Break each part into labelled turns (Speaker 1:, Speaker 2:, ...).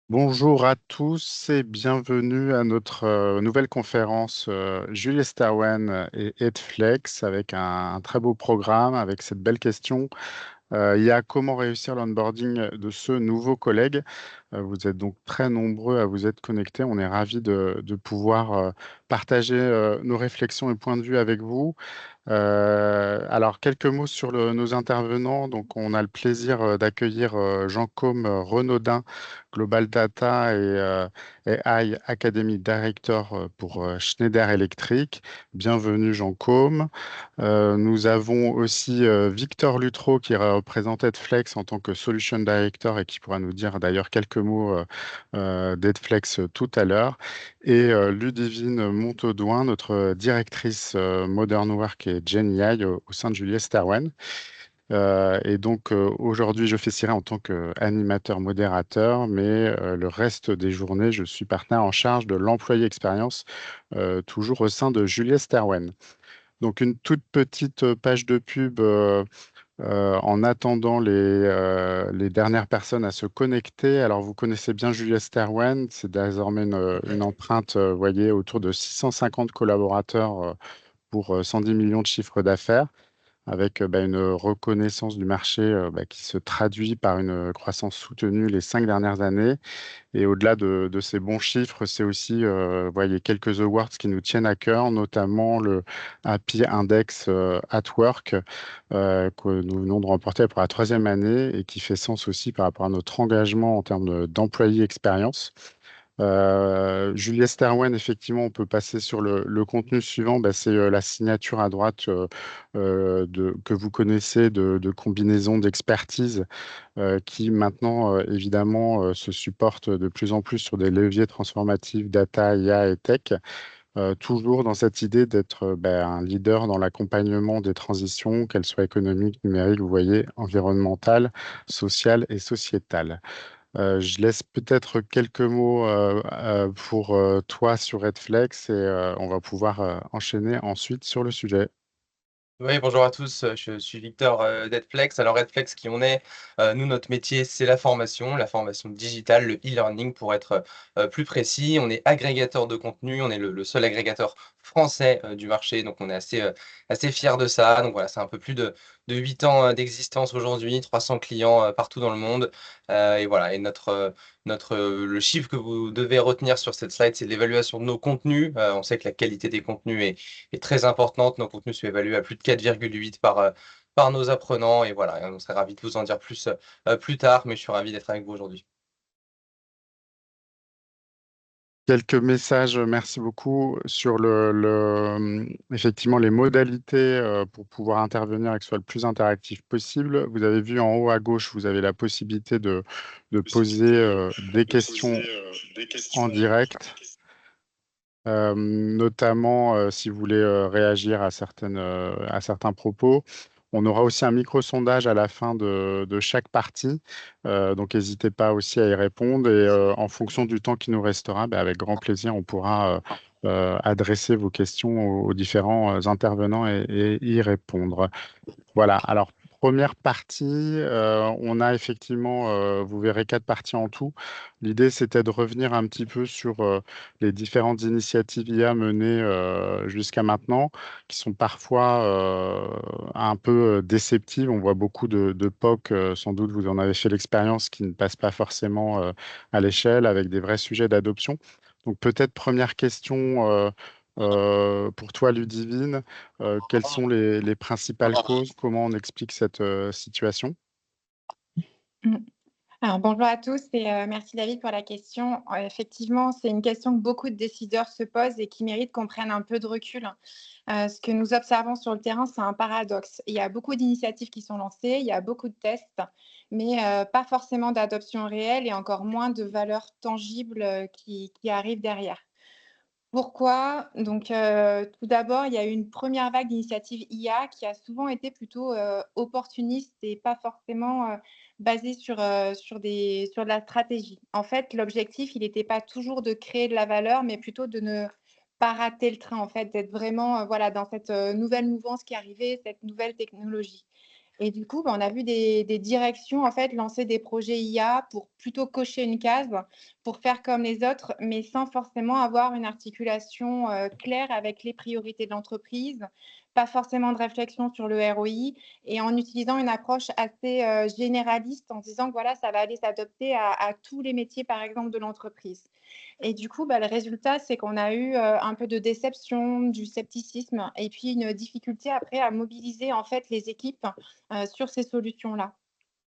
Speaker 1: Bonjour à tous et bienvenue à notre nouvelle conférence Julie Starwen et Edflex avec un très beau programme avec cette belle question. Il y a comment réussir l'onboarding de ce nouveau collègue. Vous êtes donc très nombreux à vous être connectés. On est ravis de pouvoir partager nos réflexions et points de vue avec vous. Alors, quelques mots sur nos intervenants. Donc, on a le plaisir d'accueillir Jean-Côme Renaudin, Global Data et AI Academy Director pour Schneider Electric. Bienvenue, Jean-Côme. Nous avons aussi Victor Lutro qui représente Edflex en tant que Solution Director et qui pourra nous dire d'ailleurs quelques mots d'Edflex tout à l'heure. Et Ludivine Montaudoin, notre directrice Modern Work et GenAI au sein de Julius Starwen. Et donc aujourd'hui, je fais Cyril en tant qu'animateur modérateur, mais le reste des journées, je suis partenaire en charge de l'employé expérience, toujours au sein de Julius Starwen. Donc une toute petite page de pub en attendant les dernières personnes à se connecter. Alors vous connaissez bien Julius Sterwen, c'est désormais une empreinte, vous voyez, autour de 650 collaborateurs pour 110 millions de chiffres d'affaires avec une reconnaissance du marché qui se traduit par une croissance soutenue les 5 dernières années. Et au-delà de ces bons chiffres, c'est aussi, vous voyez, quelques awards qui nous tiennent à cœur, notamment le Happy Index at Work que nous venons de remporter pour la troisième année et qui fait sens aussi par rapport à notre engagement en termes d'employé expérience. Julia Sterwen, effectivement, on peut passer sur le contenu suivant. C'est la signature à droite que vous connaissez de combinaison d'expertise qui maintenant, évidemment, se supporte de plus en plus sur des leviers transformatifs data, IA et tech. Toujours dans cette idée d'être un leader dans l'accompagnement des transitions, qu'elles soient économiques, numériques, vous voyez, environnementales, sociales et sociétales. Je laisse peut-être quelques mots pour toi sur Redflex et on va pouvoir enchaîner ensuite sur le sujet.
Speaker 2: Oui, bonjour à tous, je suis Victor, d'Edflex. Alors Edflex, qui on est? Nous, notre métier, c'est la formation digitale, le e-learning pour être, plus précis. On est agrégateur de contenu, on est le seul agrégateur français, du marché, donc on est assez fiers de ça. Donc voilà, c'est un peu plus de 8 ans, d'existence aujourd'hui, 300 clients, partout dans le monde, et voilà et le chiffre que vous devez retenir sur cette slide, c'est l'évaluation de nos contenus. On sait que la qualité des contenus est très importante. Nos contenus sont évalués à plus de 4,8 par nos apprenants et voilà, on serait ravis de vous en dire plus, plus tard, mais je suis ravi d'être avec vous aujourd'hui.
Speaker 1: Quelques messages, merci beaucoup, sur effectivement les modalités pour pouvoir intervenir et que ce soit le plus interactif possible. Vous avez vu en haut à gauche, vous avez la possibilité de poser des questions en direct. Notamment si vous voulez réagir à certains propos. On aura aussi un micro-sondage à la fin de chaque partie, donc n'hésitez pas aussi à y répondre et en fonction du temps qui nous restera, avec grand plaisir, on pourra adresser vos questions aux différents intervenants et y répondre. Voilà, alors première partie, on a effectivement, vous verrez 4 parties en tout. L'idée, c'était de revenir un petit peu sur les différentes initiatives IA menées jusqu'à maintenant, qui sont parfois un peu déceptives. On voit beaucoup de POC, sans doute vous en avez fait l'expérience, qui ne passent pas forcément à l'échelle avec des vrais sujets d'adoption. Donc peut-être première question pour toi, Ludivine. Quelles sont les principales causes? Comment on explique cette situation?
Speaker 3: Mmh. Alors bonjour à tous et merci David pour la question. Effectivement, c'est une question que beaucoup de décideurs se posent et qui mérite qu'on prenne un peu de recul. Ce que nous observons sur le terrain, c'est un paradoxe. Il y a beaucoup d'initiatives qui sont lancées, il y a beaucoup de tests, mais pas forcément d'adoption réelle et encore moins de valeurs tangibles, qui arrivent derrière. Pourquoi? Donc, tout d'abord, il y a eu une première vague d'initiatives IA qui a souvent été plutôt, opportuniste et pas forcément, basée sur de la stratégie. En fait, l'objectif, il n'était pas toujours de créer de la valeur, mais plutôt de ne pas rater le train, en fait, d'être vraiment, voilà, dans cette, nouvelle mouvance qui arrivait, cette nouvelle technologie. Et du coup, on a vu des directions en fait lancer des projets IA pour plutôt cocher une case, pour faire comme les autres, mais sans forcément avoir une articulation claire avec les priorités de l'entreprise, pas forcément de réflexion sur le ROI, et en utilisant une approche assez généraliste en disant que voilà, ça va aller s'adapter à tous les métiers, par exemple, de l'entreprise. Et du coup, le résultat, c'est qu'on a eu un peu de déception, du scepticisme et puis une difficulté après à mobiliser en fait les équipes sur ces solutions-là.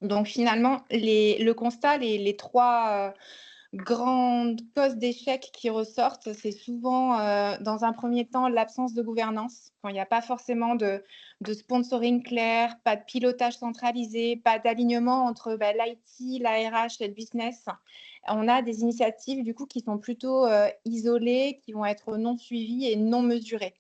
Speaker 3: Donc finalement, le constat, les trois grandes causes d'échec qui ressortent, c'est souvent, dans un premier temps, l'absence de gouvernance. Quand il n'y a pas forcément de sponsoring clair, pas de pilotage centralisé, pas d'alignement entre l'IT, la RH et le business. On a des initiatives du coup qui sont plutôt isolées, qui vont être non suivies et non mesurées.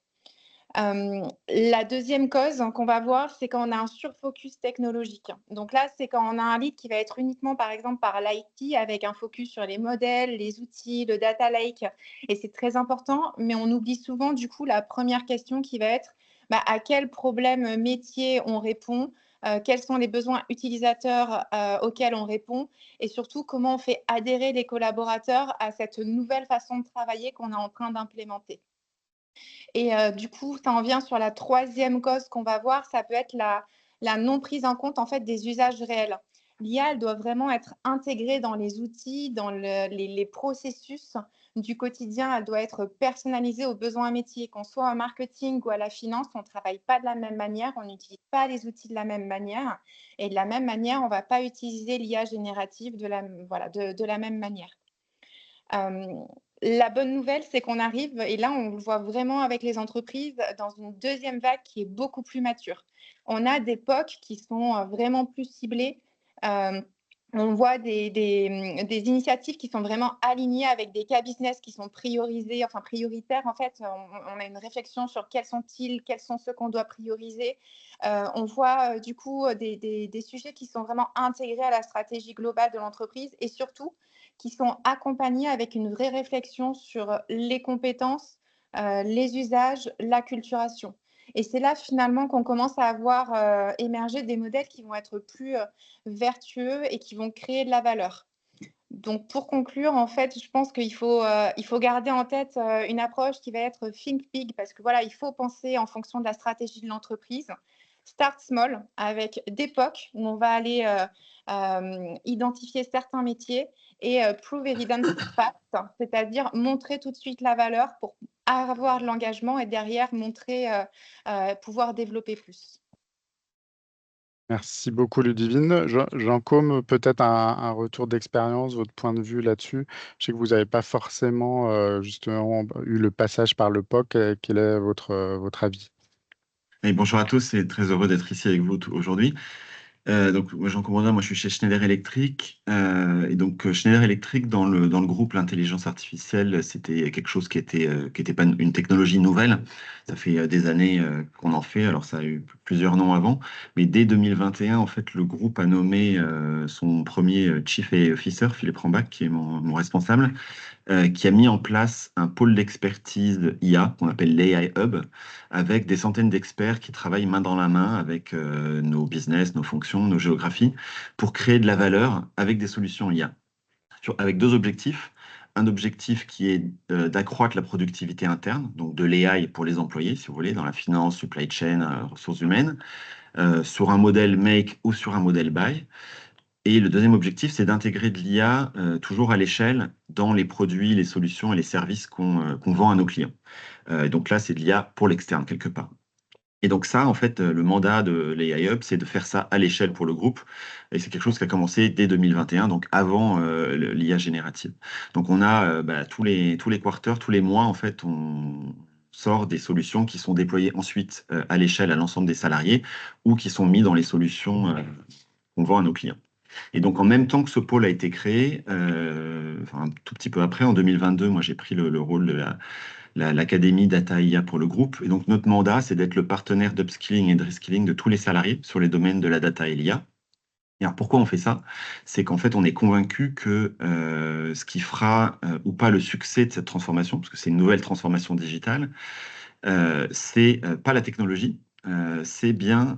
Speaker 3: La deuxième cause qu'on va voir, c'est quand on a un surfocus technologique. Donc là, c'est quand on a un lead qui va être uniquement, par exemple, par l'IT, avec un focus sur les modèles, les outils, le data lake. Et c'est très important, mais on oublie souvent, du coup, la première question qui va être à quel problème métier on répond, quels sont les besoins utilisateurs auxquels on répond, et surtout, comment on fait adhérer les collaborateurs à cette nouvelle façon de travailler qu'on est en train d'implémenter. Et du coup, ça en vient sur la troisième cause qu'on va voir, ça peut être la non prise en compte en fait des usages réels. L'IA, elle doit vraiment être intégrée dans les outils, dans les processus du quotidien. Elle doit être personnalisée aux besoins métiers, qu'on soit en marketing ou à la finance, on ne travaille pas de la même manière, on n'utilise pas les outils de la même manière. Et de la même manière, on ne va pas utiliser l'IA générative de la même manière. La bonne nouvelle, c'est qu'on arrive, et là, on le voit vraiment avec les entreprises, dans une deuxième vague qui est beaucoup plus mature. On a des POC qui sont vraiment plus ciblés. On voit des initiatives qui sont vraiment alignées avec des cas business qui sont priorisés, enfin prioritaires. En fait, on a une réflexion sur quels sont-ils, quels sont ceux qu'on doit prioriser. On voit du coup des sujets qui sont vraiment intégrés à la stratégie globale de l'entreprise et surtout qui sont accompagnés avec une vraie réflexion sur les compétences, les usages, l'acculturation. Et c'est là finalement qu'on commence à avoir émergé des modèles qui vont être plus vertueux et qui vont créer de la valeur. Donc pour conclure, en fait, je pense qu'il faut garder en tête une approche qui va être think big parce que voilà, il faut penser en fonction de la stratégie de l'entreprise. Start small avec des POC où on va aller identifier certains métiers et prove evidence fast, c'est-à-dire montrer tout de suite la valeur pour avoir de l'engagement et derrière montrer pouvoir développer plus.
Speaker 1: Merci beaucoup, Ludivine. Jean Côme, peut-être un retour d'expérience, votre point de vue là-dessus. Je sais que vous n'avez pas forcément justement eu le passage par le POC. Quel est votre avis?
Speaker 4: Et bonjour à tous et très heureux d'être ici avec vous aujourd'hui. Donc, moi, Jean Commandin, moi, je suis chez Schneider Electric. Et donc, Schneider Electric, dans le groupe, l'intelligence artificielle, c'était quelque chose qui était pas une technologie nouvelle. Ça fait des années qu'on en fait. Alors, ça a eu plusieurs noms avant. Mais dès 2021, en fait, le groupe a nommé son premier Chief AI Officer, Philippe Rambach, qui est mon responsable, qui a mis en place un pôle d'expertise IA qu'on appelle l'AI Hub, avec des centaines d'experts qui travaillent main dans la main avec nos business, nos fonctions, nos géographies, pour créer de la valeur avec des solutions IA, avec deux objectifs. Un objectif qui est d'accroître la productivité interne, donc de l'AI pour les employés, si vous voulez, dans la finance, supply chain, ressources humaines, sur un modèle make ou sur un modèle buy. Et le deuxième objectif, c'est d'intégrer de l'IA toujours à l'échelle dans les produits, les solutions et les services qu'on vend à nos clients. Donc là, c'est de l'IA pour l'externe, quelque part. Et donc ça, en fait, le mandat de l'AI Hub, c'est de faire ça à l'échelle pour le groupe. Et c'est quelque chose qui a commencé dès 2021, donc avant l'IA générative. Donc on a tous les quarters, tous les mois, en fait, on sort des solutions qui sont déployées ensuite à l'échelle à l'ensemble des salariés ou qui sont mis dans les solutions qu'on vend à nos clients. Et donc, en même temps que ce pôle a été créé, un tout petit peu après, en 2022, moi, j'ai pris le rôle de l'Académie Data IA pour le groupe. Et donc, notre mandat, c'est d'être le partenaire d'upskilling et de reskilling de tous les salariés sur les domaines de la data et l'IA. Et alors, pourquoi on fait ça? C'est qu'en fait, on est convaincu que ce qui fera ou pas le succès de cette transformation, parce que c'est une nouvelle transformation digitale, c'est pas la technologie, c'est bien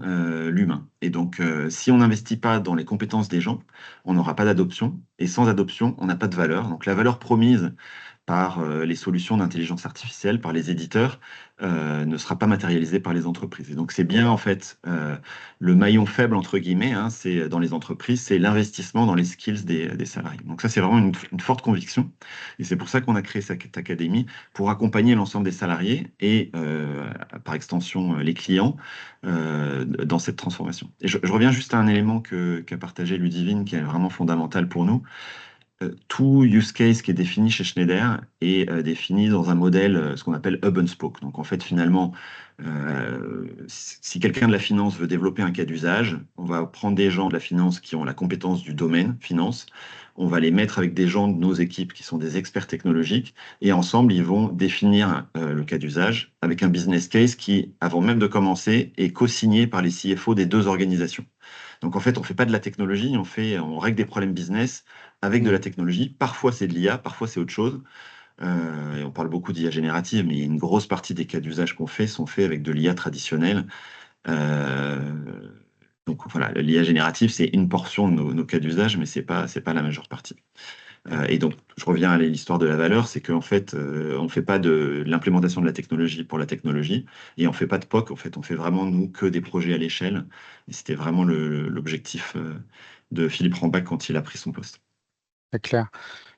Speaker 4: l'humain. Et donc, si on n'investit pas dans les compétences des gens, on n'aura pas d'adoption. Et sans adoption, on n'a pas de valeur. Donc, la valeur promise par les solutions d'intelligence artificielle, par les éditeurs, ne sera pas matérialisée par les entreprises. Et donc, c'est bien, en fait, le maillon faible, entre guillemets, hein, c'est dans les entreprises, c'est l'investissement dans les skills des salariés. Donc, ça, c'est vraiment une forte conviction. Et c'est pour ça qu'on a créé cette académie, pour accompagner l'ensemble des salariés et, par extension, les clients dans cette transformation. Et je reviens juste à un élément qu'a partagé Ludivine, qui est vraiment fondamental pour nous. Tout use case qui est défini chez Schneider est défini dans un modèle, ce qu'on appelle hub and spoke. Donc en fait, finalement, si quelqu'un de la finance veut développer un cas d'usage, on va prendre des gens de la finance qui ont la compétence du domaine finance, on va les mettre avec des gens de nos équipes qui sont des experts technologiques, et ensemble, ils vont définir le cas d'usage avec un business case qui, avant même de commencer, est co-signé par les CFO des deux organisations. Donc en fait, on ne fait pas de la technologie, on règle des problèmes business avec de la technologie. Parfois, c'est de l'IA, parfois, c'est autre chose. Et on parle beaucoup d'IA générative, mais une grosse partie des cas d'usage qu'on fait sont faits avec de l'IA traditionnelle. Donc voilà, l'IA générative, c'est une portion de nos cas d'usage, mais c'est pas la majeure partie. Et donc, je reviens à l'histoire de la valeur, c'est qu'en fait, on ne fait pas de l'implémentation de la technologie pour la technologie, et on ne fait pas de POC, en fait, on fait vraiment, nous, que des projets à l'échelle. Et c'était vraiment l'objectif de Philippe Rambach quand il a pris son poste.
Speaker 1: C'est clair.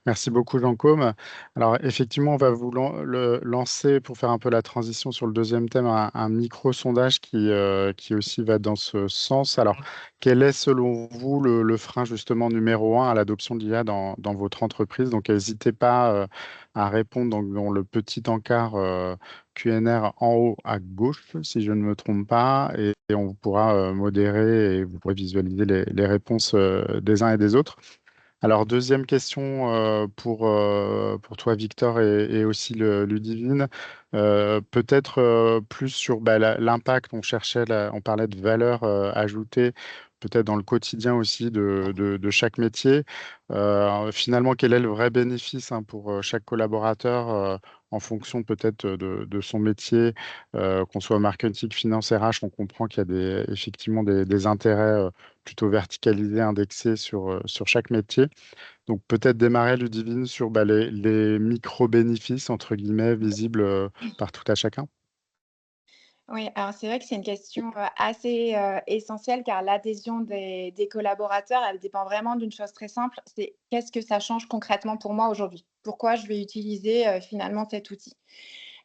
Speaker 1: Merci beaucoup, Jean-Côme. Alors, effectivement, on va vous lancer, pour faire un peu la transition sur le deuxième thème, un micro-sondage qui aussi va dans ce sens. Alors, quel est, selon vous, le frein, justement, numéro un à l'adoption de l'IA dans votre entreprise? Donc, n'hésitez pas à répondre dans le petit encart Q&R en haut à gauche, si je ne me trompe pas, et on pourra modérer et vous pourrez visualiser les réponses des uns et des autres. Alors, deuxième question pour toi, Victor, et aussi Ludivine. Peut-être plus sur l'impact, on parlait de valeur ajoutée, peut-être dans le quotidien aussi de chaque métier. Finalement, quel est le vrai bénéfice pour chaque collaborateur en fonction peut-être de son métier, qu'on soit marketing, finance, RH, on comprend qu'il y a effectivement des intérêts plutôt verticalisés, indexés sur chaque métier. Donc peut-être démarrer, Ludivine, sur les micro-bénéfices, entre guillemets, visibles par tout à chacun.
Speaker 3: Oui, alors c'est vrai que c'est une question assez essentielle car l'adhésion des collaborateurs, elle dépend vraiment d'une chose très simple, c'est qu'est-ce que ça change concrètement pour moi aujourd'hui? Pourquoi je vais utiliser finalement cet outil?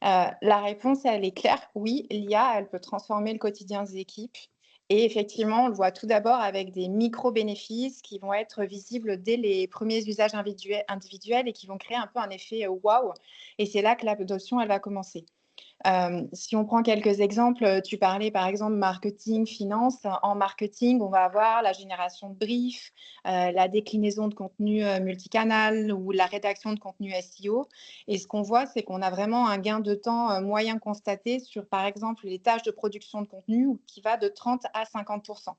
Speaker 3: La réponse, elle est claire, oui, l'IA, elle peut transformer le quotidien des équipes. Et effectivement, on le voit tout d'abord avec des micro-bénéfices qui vont être visibles dès les premiers usages individuels et qui vont créer un peu un effet waouh. Et c'est là que l'adoption, elle va commencer. Si on prend quelques exemples, tu parlais par exemple marketing, finance. En marketing, on va avoir la génération de briefs, la déclinaison de contenu multicanal ou la rédaction de contenu SEO. Et ce qu'on voit, c'est qu'on a vraiment un gain de temps moyen constaté sur, par exemple, les tâches de production de contenu qui va de 30 à 50%.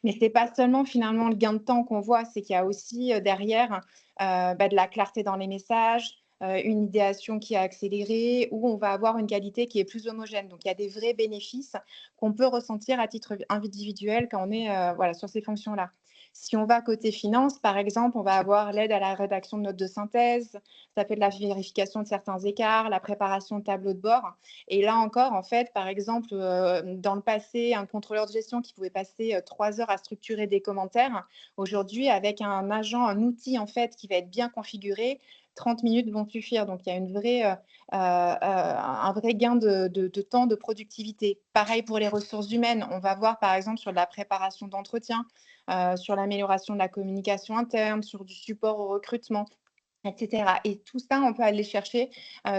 Speaker 3: Mais ce n'est pas seulement finalement le gain de temps qu'on voit, c'est qu'il y a aussi derrière de la clarté dans les messages, une idéation qui est accélérée, où on va avoir une qualité qui est plus homogène. Donc, il y a des vrais bénéfices qu'on peut ressentir à titre individuel quand on est sur ces fonctions-là. Si on va côté finance, par exemple, on va avoir l'aide à la rédaction de notes de synthèse, ça fait de la vérification de certains écarts, la préparation de tableaux de bord. Et là encore, en fait, par exemple, dans le passé, un contrôleur de gestion qui pouvait passer 3 heures à structurer des commentaires, aujourd'hui, avec un agent, un outil en fait qui va être bien configuré, 30 minutes vont suffire. Donc, il y a un vrai gain de temps, de productivité. Pareil pour les ressources humaines. On va voir, par exemple, sur la préparation d'entretien, sur l'amélioration de la communication interne, sur du support au recrutement, etc. Et tout ça, on peut aller chercher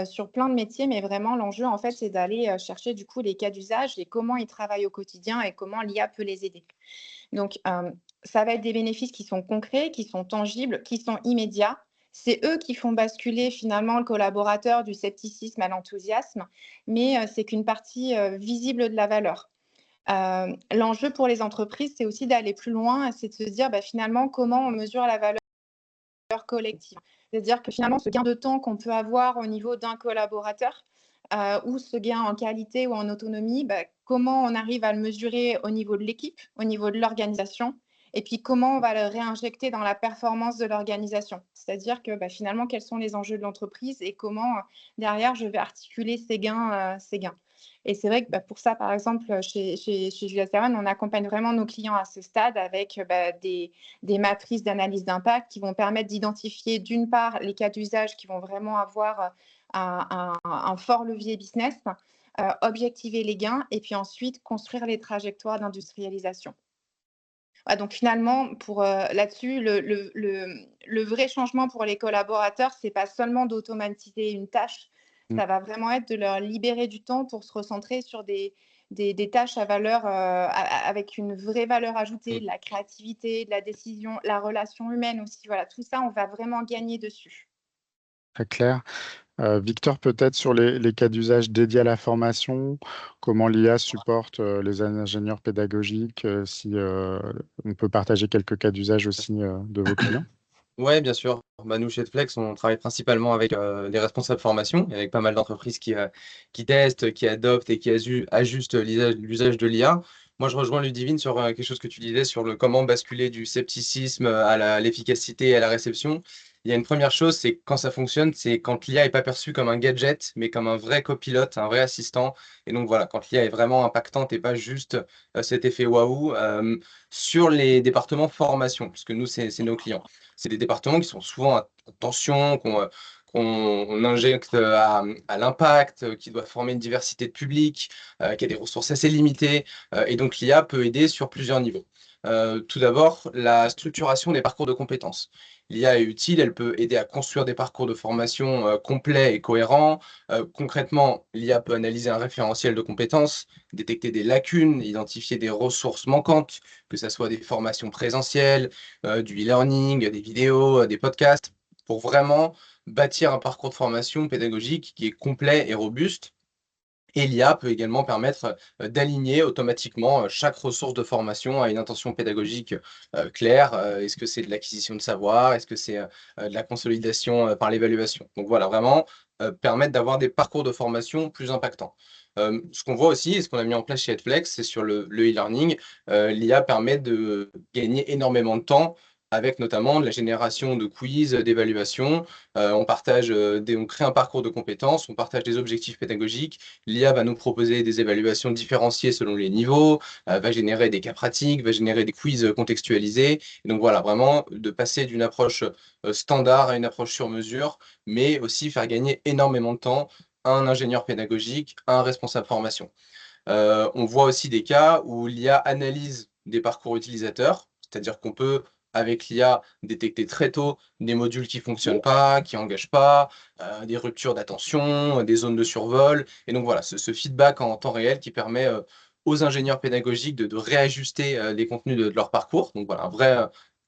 Speaker 3: sur plein de métiers, mais vraiment, l'enjeu, en fait, c'est d'aller chercher, du coup, les cas d'usage et comment ils travaillent au quotidien et comment l'IA peut les aider. Donc, ça va être des bénéfices qui sont concrets, qui sont tangibles, qui sont immédiats. C'est eux qui font basculer finalement le collaborateur du scepticisme à l'enthousiasme, mais c'est qu'une partie visible de la valeur. L'enjeu pour les entreprises, c'est aussi d'aller plus loin, c'est de se dire finalement comment on mesure la valeur collective. C'est-à-dire que finalement, ce gain de temps qu'on peut avoir au niveau d'un collaborateur, ou ce gain en qualité ou en autonomie, comment on arrive à le mesurer au niveau de l'équipe, au niveau de l'organisation, et puis comment on va le réinjecter dans la performance de l'organisation. C'est-à-dire que finalement, quels sont les enjeux de l'entreprise et comment derrière je vais articuler ces gains. Et c'est vrai que pour ça, par exemple, chez Julia Servan, on accompagne vraiment nos clients à ce stade avec des matrices d'analyse d'impact qui vont permettre d'identifier d'une part les cas d'usage qui vont vraiment avoir un fort levier business, objectiver les gains et puis ensuite construire les trajectoires d'industrialisation. Donc finalement, là-dessus, le vrai changement pour les collaborateurs, ce n'est pas seulement d'automatiser une tâche, ça va vraiment être de leur libérer du temps pour se recentrer sur des tâches à valeur, avec une vraie valeur ajoutée, de la créativité, de la décision, la relation humaine aussi. Voilà, tout ça, on va vraiment gagner dessus.
Speaker 1: Très clair. Victor, peut-être sur les cas d'usage dédiés à la formation, comment l'IA supporte les ingénieurs pédagogiques, si on peut partager quelques cas d'usage aussi de vos clients.
Speaker 2: Oui, bien sûr. Nous, chez Flex, on travaille principalement avec des responsables formation, avec pas mal d'entreprises qui testent, qui adoptent et qui ajustent l'usage de l'IA. Moi, je rejoins Ludivine sur quelque chose que tu disais sur le comment basculer du scepticisme à l'efficacité et à la réception. Il y a une première chose, c'est quand ça fonctionne, c'est quand l'IA n'est pas perçue comme un gadget, mais comme un vrai copilote, un vrai assistant. Et donc voilà, quand l'IA est vraiment impactante et pas juste cet effet waouh sur les départements formation, puisque nous, c'est nos clients. C'est des départements qui sont souvent en tension, qu'on injecte à l'impact, qui doivent former une diversité de publics, qui a des ressources assez limitées. Et donc, l'IA peut aider sur plusieurs niveaux. Tout d'abord, la structuration des parcours de compétences. L'IA est utile, elle peut aider à construire des parcours de formation complets et cohérents. Concrètement, l'IA peut analyser un référentiel de compétences, détecter des lacunes, identifier des ressources manquantes, que ce soit des formations présentielles, du e-learning, des vidéos, des podcasts, pour vraiment bâtir un parcours de formation pédagogique qui est complet et robuste. Et l'IA peut également permettre d'aligner automatiquement chaque ressource de formation à une intention pédagogique claire. Est-ce que c'est de l'acquisition de savoir? Est-ce que c'est de la consolidation par l'évaluation? Donc voilà, vraiment permettre d'avoir des parcours de formation plus impactants. Ce qu'on voit aussi, et ce qu'on a mis en place chez Edflex, c'est sur le e-learning, l'IA permet de gagner énormément de temps avec notamment de la génération de quiz, d'évaluation. On crée un parcours de compétences, on partage des objectifs pédagogiques. L'IA va nous proposer des évaluations différenciées selon les niveaux, va générer des cas pratiques, va générer des quiz contextualisés. Et donc voilà, vraiment de passer d'une approche standard à une approche sur mesure, mais aussi faire gagner énormément de temps à un ingénieur pédagogique, à un responsable formation. On voit aussi des cas où l'IA analyse des parcours utilisateurs, c'est-à-dire qu'on peut, avec l'IA, détecter très tôt des modules qui ne fonctionnent pas, qui n'engagent pas, des ruptures d'attention, des zones de survol. Et donc voilà, ce feedback en temps réel qui permet aux ingénieurs pédagogiques de réajuster les contenus de leur parcours. Donc voilà, un vrai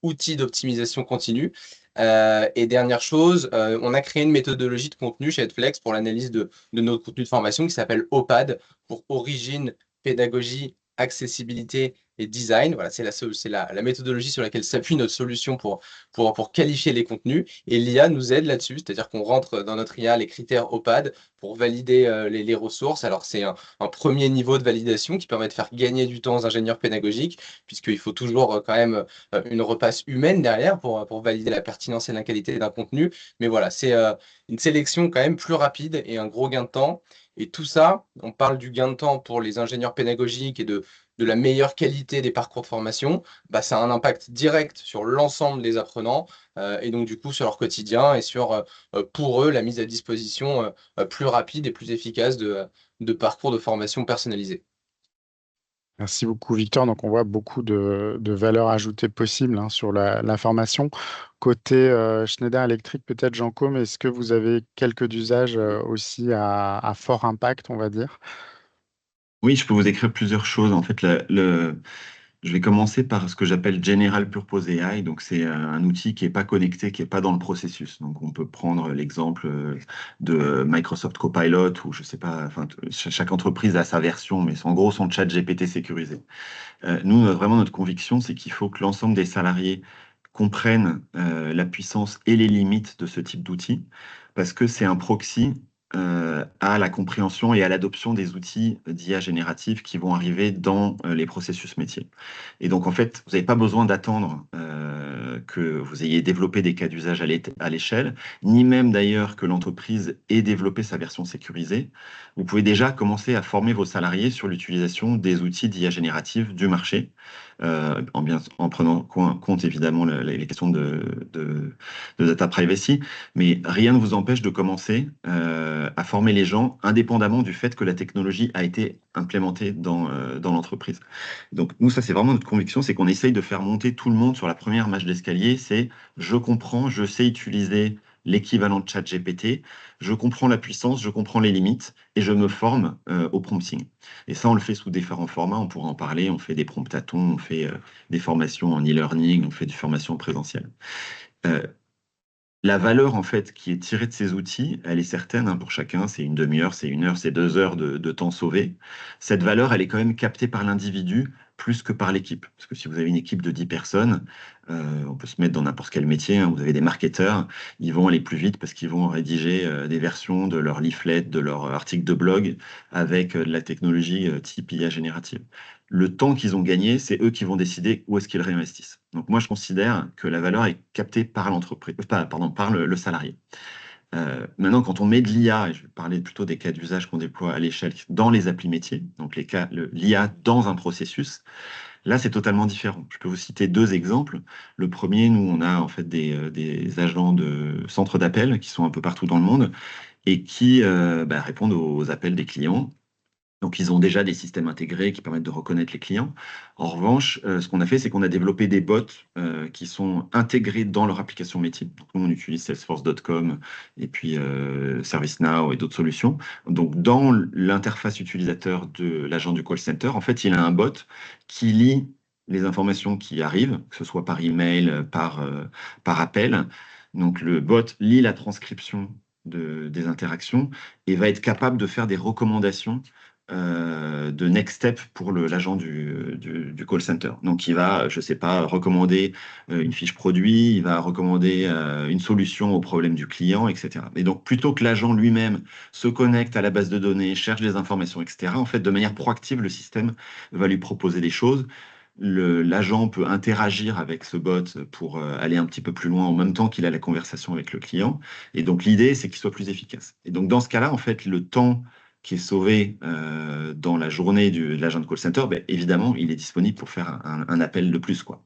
Speaker 2: outil d'optimisation continue. Et dernière chose, on a créé une méthodologie de contenu chez Edflex pour l'analyse de nos contenus de formation qui s'appelle OPAD, pour origine, pédagogie, accessibilité et design. Voilà, c'est la méthodologie sur laquelle s'appuie notre solution pour qualifier les contenus. Et l'IA nous aide là-dessus, c'est-à-dire qu'on rentre dans notre IA les critères OPAD pour valider les ressources. Alors, c'est un premier niveau de validation qui permet de faire gagner du temps aux ingénieurs pédagogiques, puisqu'il faut toujours quand même une repasse humaine derrière pour valider la pertinence et la qualité d'un contenu. Mais voilà, c'est une sélection quand même plus rapide et un gros gain de temps. Et tout ça, on parle du gain de temps pour les ingénieurs pédagogiques et de la meilleure qualité des parcours de formation, ça a un impact direct sur l'ensemble des apprenants et donc du coup sur leur quotidien et sur, pour eux, la mise à disposition plus rapide et plus efficace de parcours de formation personnalisés.
Speaker 1: Merci beaucoup, Victor. Donc, on voit beaucoup de valeurs ajoutées possibles sur la formation. Côté Schneider Electric, peut-être Jean Côme, est-ce que vous avez quelques usages aussi à fort impact, on va dire?
Speaker 4: Oui, je peux vous écrire plusieurs choses. En fait, je vais commencer par ce que j'appelle General Purpose AI. Donc, c'est un outil qui n'est pas connecté, qui n'est pas dans le processus. Donc, on peut prendre l'exemple de Microsoft Copilot ou je sais pas, enfin, chaque entreprise a sa version, mais c'est en gros son chat GPT sécurisé. Nous, vraiment, notre conviction, c'est qu'il faut que l'ensemble des salariés comprennent la puissance et les limites de ce type d'outil parce que c'est un proxy à la compréhension et à l'adoption des outils d'IA générative qui vont arriver dans les processus métiers. Et donc, en fait, vous n'avez pas besoin d'attendre que vous ayez développé des cas d'usage à l'échelle, ni même d'ailleurs que l'entreprise ait développé sa version sécurisée. Vous pouvez déjà commencer à former vos salariés sur l'utilisation des outils d'IA générative du marché, en prenant compte évidemment les questions de data privacy, mais rien ne vous empêche de commencer à former les gens indépendamment du fait que la technologie a été implémentée dans l'entreprise. Donc nous, ça c'est vraiment notre conviction, c'est qu'on essaye de faire monter tout le monde sur la première marche d'escalier, c'est je comprends, je sais utiliser l'équivalent de ChatGPT, je comprends la puissance, je comprends les limites et je me forme au prompting. Et ça, on le fait sous différents formats, on pourra en parler, on fait des promptatons, on fait des formations en e-learning, on fait des formations en présentiel. La valeur en fait qui est tirée de ces outils, elle est certaine pour chacun, c'est une demi-heure, c'est 1 heure, c'est 2 heures de temps sauvé. Cette valeur, elle est quand même captée par l'individu plus que par l'équipe. Parce que si vous avez une équipe de 10 personnes, on peut se mettre dans n'importe quel métier, vous avez des marketeurs, ils vont aller plus vite parce qu'ils vont rédiger des versions de leur leaflet, de leur article de blog avec de la technologie type IA générative. Le temps qu'ils ont gagné, c'est eux qui vont décider où est-ce qu'ils réinvestissent. Donc moi, je considère que la valeur est captée par l'entreprise, par le salarié. Maintenant, quand on met de l'IA, et je vais parler plutôt des cas d'usage qu'on déploie à l'échelle dans les applis métiers, donc l'IA dans un processus, là, c'est totalement différent. Je peux vous citer 2 exemples. Le premier, nous, on a en fait des agents de centres d'appel qui sont un peu partout dans le monde et qui répondent aux appels des clients. Donc, ils ont déjà des systèmes intégrés qui permettent de reconnaître les clients. En revanche, ce qu'on a fait, c'est qu'on a développé des bots qui sont intégrés dans leur application métier. Donc, nous, on utilise Salesforce.com et puis ServiceNow et d'autres solutions. Donc, dans l'interface utilisateur de l'agent du call center, en fait, il a un bot qui lit les informations qui arrivent, que ce soit par email, par appel. Donc, le bot lit la transcription des interactions et va être capable de faire des recommandations de next step pour l'agent du call center. Donc, il va, je sais pas, recommander une fiche produit, il va recommander une solution au problème du client, etc. Et donc, plutôt que l'agent lui-même se connecte à la base de données, cherche des informations, etc., en fait, de manière proactive, le système va lui proposer des choses. L'agent peut interagir avec ce bot pour aller un petit peu plus loin en même temps qu'il a la conversation avec le client. Et donc, l'idée, c'est qu'il soit plus efficace. Et donc, dans ce cas-là, en fait, le temps qui est sauvé dans la journée de l'agent de call center, ben, évidemment, il est disponible pour faire un appel de plus, quoi.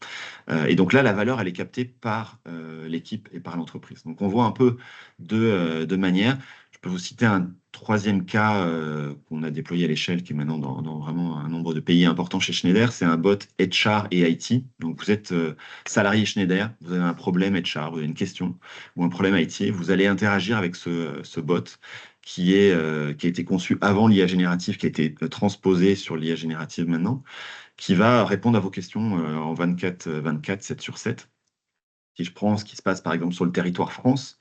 Speaker 4: Et donc là, la valeur, elle est captée par l'équipe et par l'entreprise. Donc on voit un peu de manière. Je peux vous citer un troisième cas qu'on a déployé à l'échelle, qui est maintenant dans vraiment un nombre de pays importants chez Schneider. C'est un bot HR et IT. Donc vous êtes salarié Schneider, vous avez un problème HR, vous avez une question ou un problème IT, vous allez interagir avec ce bot qui a été conçu avant l'IA générative, qui a été transposé sur l'IA générative maintenant, qui va répondre à vos questions en 24/24, 7/7. Si je prends ce qui se passe par exemple sur le territoire France,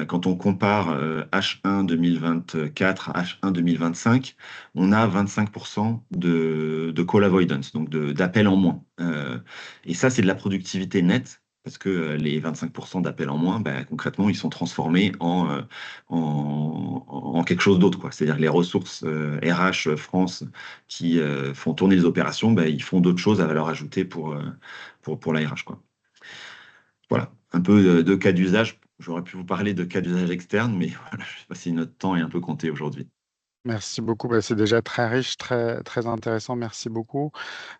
Speaker 4: quand on compare H1 2024 à H1 2025, on a 25% de call avoidance, donc d'appels en moins. Et ça, c'est de la productivité nette, parce que les 25% d'appels en moins, ben, concrètement, ils sont transformés en quelque chose d'autre, quoi. C'est-à-dire que les ressources RH France qui font tourner les opérations, ben, ils font d'autres choses à valeur ajoutée pour la RH, quoi. Voilà, un peu de cas d'usage. J'aurais pu vous parler de cas d'usage externe, mais voilà, je sais pas si notre temps est un peu compté aujourd'hui.
Speaker 1: Merci beaucoup. Bah, c'est déjà très riche, très, très intéressant. Merci beaucoup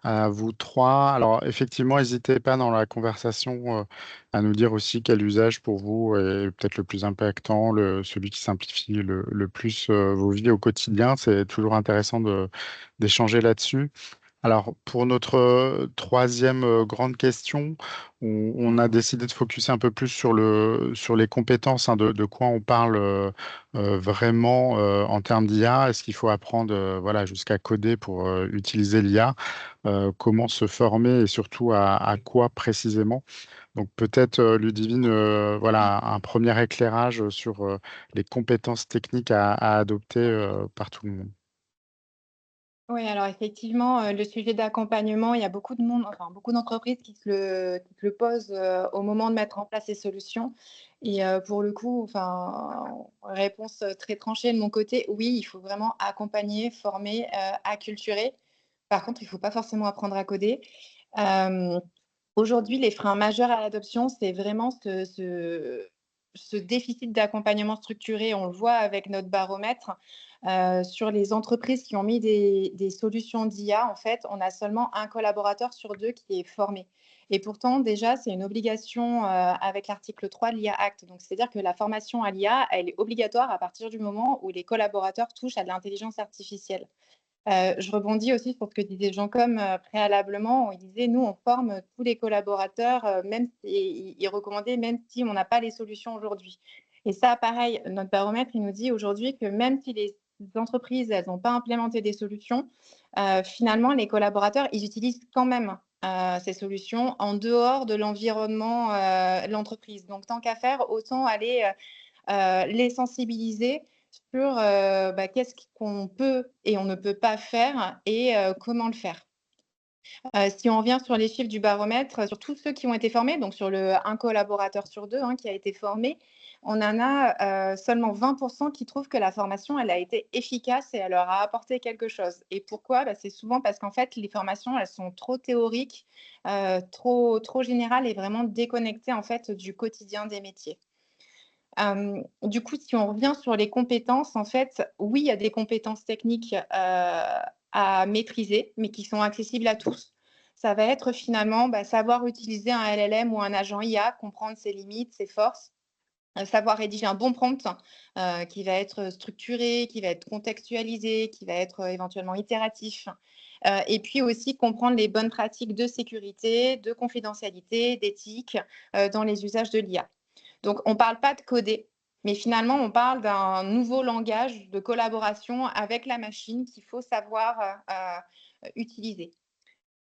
Speaker 1: à vous trois. Alors, effectivement, n'hésitez pas dans la conversation à nous dire aussi quel usage pour vous est peut-être le plus impactant, celui qui simplifie le plus vos vies au quotidien. C'est toujours intéressant d'échanger là-dessus. Alors, pour notre troisième grande question, on a décidé de focuser un peu plus sur les compétences, hein, de quoi on parle vraiment en termes d'IA. Est-ce qu'il faut apprendre voilà, jusqu'à coder pour utiliser l'IA? Comment se former et surtout à quoi précisément? Donc peut-être, Ludivine, voilà, un premier éclairage sur les compétences techniques à adopter par tout le monde.
Speaker 3: Oui, alors effectivement, le sujet d'accompagnement, il y a beaucoup de monde, enfin beaucoup d'entreprises qui se le posent, au moment de mettre en place ces solutions et pour le coup, enfin, réponse, très tranchée de mon côté, oui, il faut vraiment accompagner, former, acculturer. Par contre, il ne faut pas forcément apprendre à coder. Hem, Aujourd'hui, les freins majeurs à l'adoption, c'est vraiment ce déficit d'accompagnement structuré. On le voit avec notre baromètre. Sur les entreprises qui ont mis des solutions d'IA, en fait, on a seulement un collaborateur sur 2 qui est formé et pourtant déjà, c'est une obligation, avec l'article 3 de l'IA Act. Donc c'est-à-dire que la formation à l'IA, elle est obligatoire à partir du moment où les collaborateurs touchent à de l'intelligence artificielle. Je rebondis aussi sur ce que disait Jean-Com, préalablement, où il disait: «Nous, on forme tous les collaborateurs, même si» et il recommandait même si on n'a pas les solutions aujourd'hui et ça, pareil, notre baromètre, il nous dit aujourd'hui que même si les entreprises, elles n'ont pas implémenté des solutions, finalement, les collaborateurs, ils utilisent quand même, ces solutions en dehors de l'environnement, de l'entreprise. Donc tant qu'à faire, autant aller, les sensibiliser sur, qu'est-ce qu'on peut et on ne peut pas faire et comment le faire. Si on revient sur les chiffres du baromètre, sur tous ceux qui ont été formés, donc sur le un collaborateur sur 2 hein, qui a été formé, on en a, seulement 20 qui trouvent que la formation, elle a été efficace et elle leur a apporté quelque chose et pourquoi? C'est souvent parce qu'en fait, les formations, elles sont trop théoriques, trop générales et vraiment déconnectées, en fait, du quotidien des métiers. Du coup, si on revient sur les compétences, en fait, oui, il y a des compétences techniques, à maîtriser, mais qui sont accessibles à tous. Ça va être finalement, savoir utiliser un LLM ou un agent IA, comprendre ses limites, ses forces, savoir rédiger un bon prompt, qui va être structuré, qui va être contextualisé, qui va être, éventuellement itératif, et puis aussi comprendre les bonnes pratiques de sécurité, de confidentialité, d'éthique, dans les usages de l'IA. Donc, on ne parle pas de coder, mais finalement, on parle d'un nouveau langage de collaboration avec la machine qu'il faut savoir utiliser.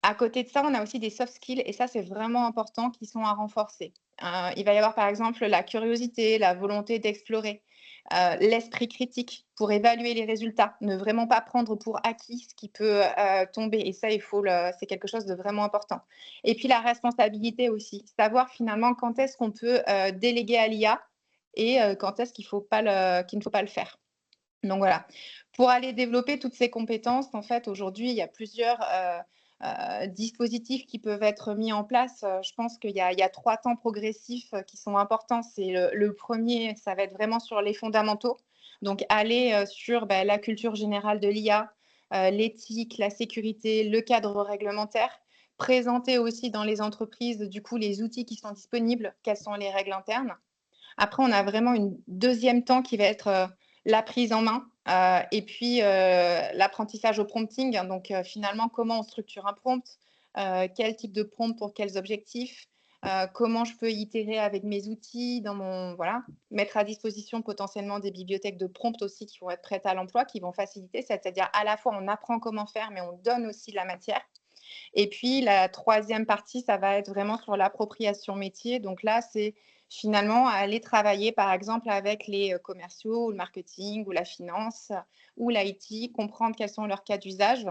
Speaker 3: À côté de ça, on a aussi des soft skills et ça, c'est vraiment important, qui sont à renforcer. Il va y avoir par exemple la curiosité, la volonté d'explorer, l'esprit critique pour évaluer les résultats, ne vraiment pas prendre pour acquis ce qui peut tomber et ça, c'est quelque chose de vraiment important. Et puis la responsabilité aussi, savoir finalement quand est-ce qu'on peut déléguer à l'IA et quand est-ce qu'il ne faut pas le faire. Donc voilà. Pour aller développer toutes ces compétences, en fait, aujourd'hui, il y a plusieurs, dispositifs qui peuvent être mis en place. Je pense qu'il y a 3 temps progressifs, qui sont importants. C'est le 1er, ça va être vraiment sur les fondamentaux. Donc aller, sur, la culture générale de l'IA, l'éthique, la sécurité, le cadre réglementaire. Présenter aussi dans les entreprises, du coup, les outils qui sont disponibles, quelles sont les règles internes. Après, on a vraiment une deuxième temps qui va être, la prise en main, et puis, l'apprentissage au prompting. Donc, finalement, comment on structure un prompt? Quel type de prompt pour quels objectifs? Comment je peux itérer avec mes outils dans mon voilà, mettre à disposition potentiellement des bibliothèques de prompts aussi qui vont être prêtes à l'emploi, qui vont faciliter. C'est-à-dire à la fois on apprend comment faire, mais on donne aussi la matière. Et puis la troisième partie, ça va être vraiment sur l'appropriation métier. Donc là, c'est finalement aller travailler, par exemple, avec les commerciaux, ou le marketing, ou la finance, ou l'IT, comprendre quels sont leurs cas d'usage,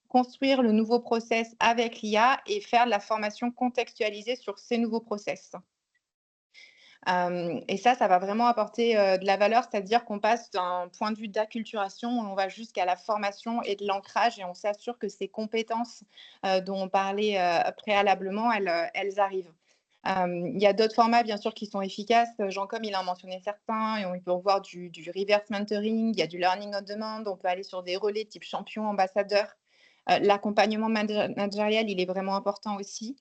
Speaker 3: construire le nouveau process avec l'IA et faire de la formation contextualisée sur ces nouveaux process. Et ça va vraiment apporter, de la valeur, c'est-à-dire qu'on passe d'un point de vue d'acculturation, on va jusqu'à la formation et de l'ancrage et on s'assure que ces compétences, dont on parlait, préalablement, elles arrivent. Il y a d'autres formats bien sûr qui sont efficaces, Jean-Com il en mentionnait certains et on peut voir du reverse mentoring, il y a du learning on demand, on peut aller sur des relais type champion, ambassadeur. L'accompagnement managérial, il est vraiment important aussi.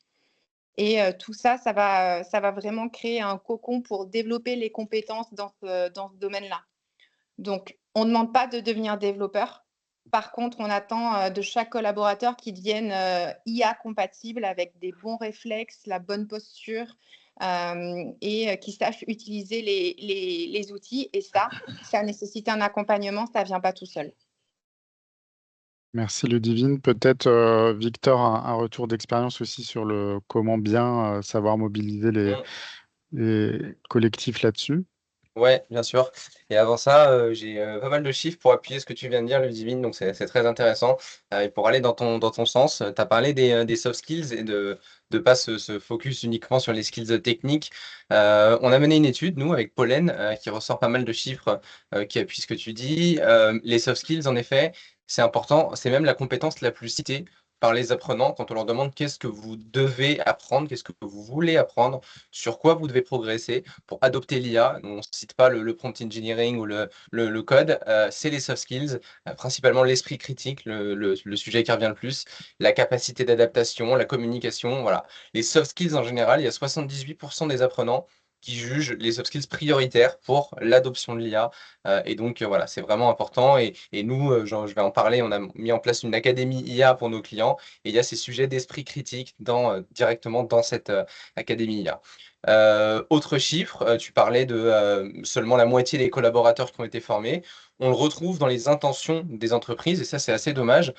Speaker 3: Et tout ça, ça va vraiment créer un cocon pour développer les compétences dans ce domaine-là. Donc, on ne demande pas de devenir développeur. Par contre, on attend, de chaque collaborateur qu'il devienne, IA compatible avec des bons réflexes, la bonne posture, et qu'il sache utiliser les outils et ça nécessite un accompagnement, ça ne vient pas tout seul.
Speaker 1: Merci Ludivine. Peut-être, Victor, un retour d'expérience aussi sur le comment bien savoir mobiliser
Speaker 2: Mmh.
Speaker 1: les collectifs là-dessus.
Speaker 2: Ouais, bien sûr. Et avant ça, j'ai pas mal de chiffres pour appuyer ce que tu viens de dire, Ludivine, donc c'est très intéressant. Et pour aller dans ton sens, tu as parlé des soft skills et de pas se focus uniquement sur les skills techniques. On a mené une étude, nous, avec Pollen, qui ressort pas mal de chiffres qui appuient ce que tu dis. Les soft skills, en effet, c'est important, c'est même la compétence la plus citée par les apprenants quand on leur demande qu'est-ce que vous devez apprendre, qu'est-ce que vous voulez apprendre, sur quoi vous devez progresser pour adopter l'IA. On ne cite pas le prompt engineering ou le code, c'est les soft skills, principalement l'esprit critique, le sujet qui revient le plus, la capacité d'adaptation, la communication. Voilà. Les soft skills en général, il y a 78% des apprenants qui jugent les soft skills prioritaires pour l'adoption de l'IA. Et donc, voilà, c'est vraiment important. Et nous, je vais en parler, on a mis en place une académie IA pour nos clients. Et il y a ces sujets d'esprit critique directement dans cette académie IA. Autre chiffre, tu parlais de seulement la moitié des collaborateurs qui ont été formés. On le retrouve dans les intentions des entreprises, et ça, c'est assez dommage.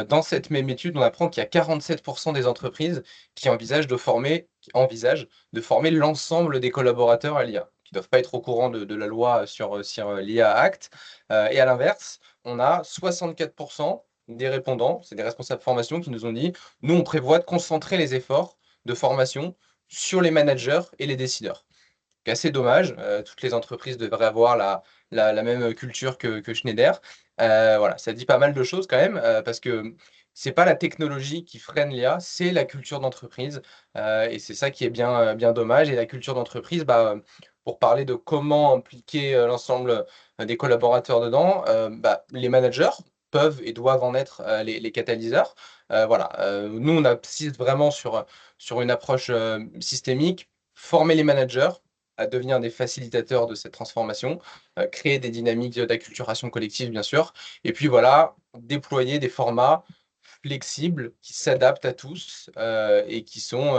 Speaker 2: Dans cette même étude, on apprend qu'il y a 47% des entreprises qui envisagent de former l'ensemble des collaborateurs à l'IA, qui ne doivent pas être au courant de la loi sur l'IA Act. Et à l'inverse, on a 64% des répondants, c'est des responsables formation, qui nous ont dit, nous, on prévoit de concentrer les efforts de formation sur les managers et les décideurs. C'est assez dommage. Toutes les entreprises devraient avoir la même culture que Schneider. Voilà, ça dit pas mal de choses quand même, parce que c'est pas la technologie qui freine l'IA, c'est la culture d'entreprise. Et c'est ça qui est bien dommage. Et la culture d'entreprise, pour parler de comment impliquer l'ensemble des collaborateurs dedans, les managers peuvent et doivent en être les catalyseurs. Voilà. Nous, on insiste vraiment sur une approche systémique, former les managers à devenir des facilitateurs de cette transformation, créer des dynamiques d'acculturation collective, bien sûr, et puis voilà, déployer des formats flexibles qui s'adaptent à tous et qui sont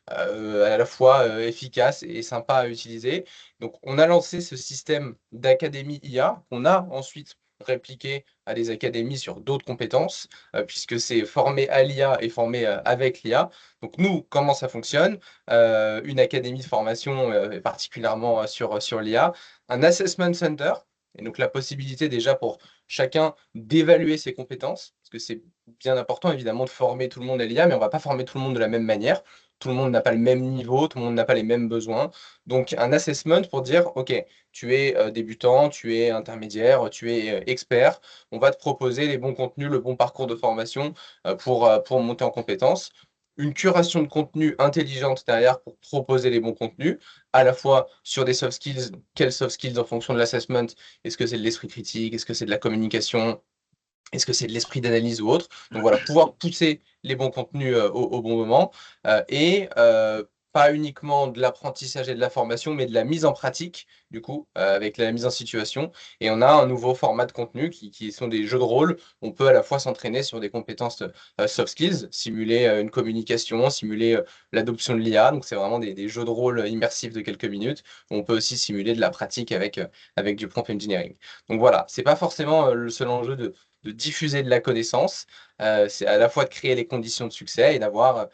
Speaker 2: à la fois efficaces et sympas à utiliser. Donc, on a lancé ce système d'académie IA qu'on a ensuite répliqué à des académies sur d'autres compétences, puisque c'est formé à l'IA et formé avec l'IA. Donc, nous, comment ça fonctionne? Une académie de formation, particulièrement sur l'IA, un assessment center, et donc la possibilité déjà pour chacun d'évaluer ses compétences, parce que c'est bien important évidemment de former tout le monde à l'IA, mais on ne va pas former tout le monde de la même manière. Tout le monde n'a pas le même niveau, tout le monde n'a pas les mêmes besoins. Donc un assessment pour dire, OK, tu es débutant, tu es intermédiaire, tu es expert, on va te proposer les bons contenus, le bon parcours de formation pour monter en compétences. Une curation de contenu intelligente derrière pour proposer les bons contenus, à la fois sur des soft skills, quels soft skills en fonction de l'assessment, est-ce que c'est de l'esprit critique, est-ce que c'est de la communication, est-ce que c'est de l'esprit d'analyse ou autre? Donc voilà, pouvoir pousser les bons contenus au bon moment et pas uniquement de l'apprentissage et de la formation, mais de la mise en pratique, du coup, avec la mise en situation. Et on a un nouveau format de contenu qui sont des jeux de rôle. On peut à la fois s'entraîner sur des compétences soft skills, simuler une communication, simuler l'adoption de l'IA. Donc c'est vraiment des jeux de rôle immersifs de quelques minutes. On peut aussi simuler de la pratique avec du prompt engineering. Donc voilà, c'est pas forcément le seul enjeu de diffuser de la connaissance, c'est à la fois de créer les conditions de succès et d'avoir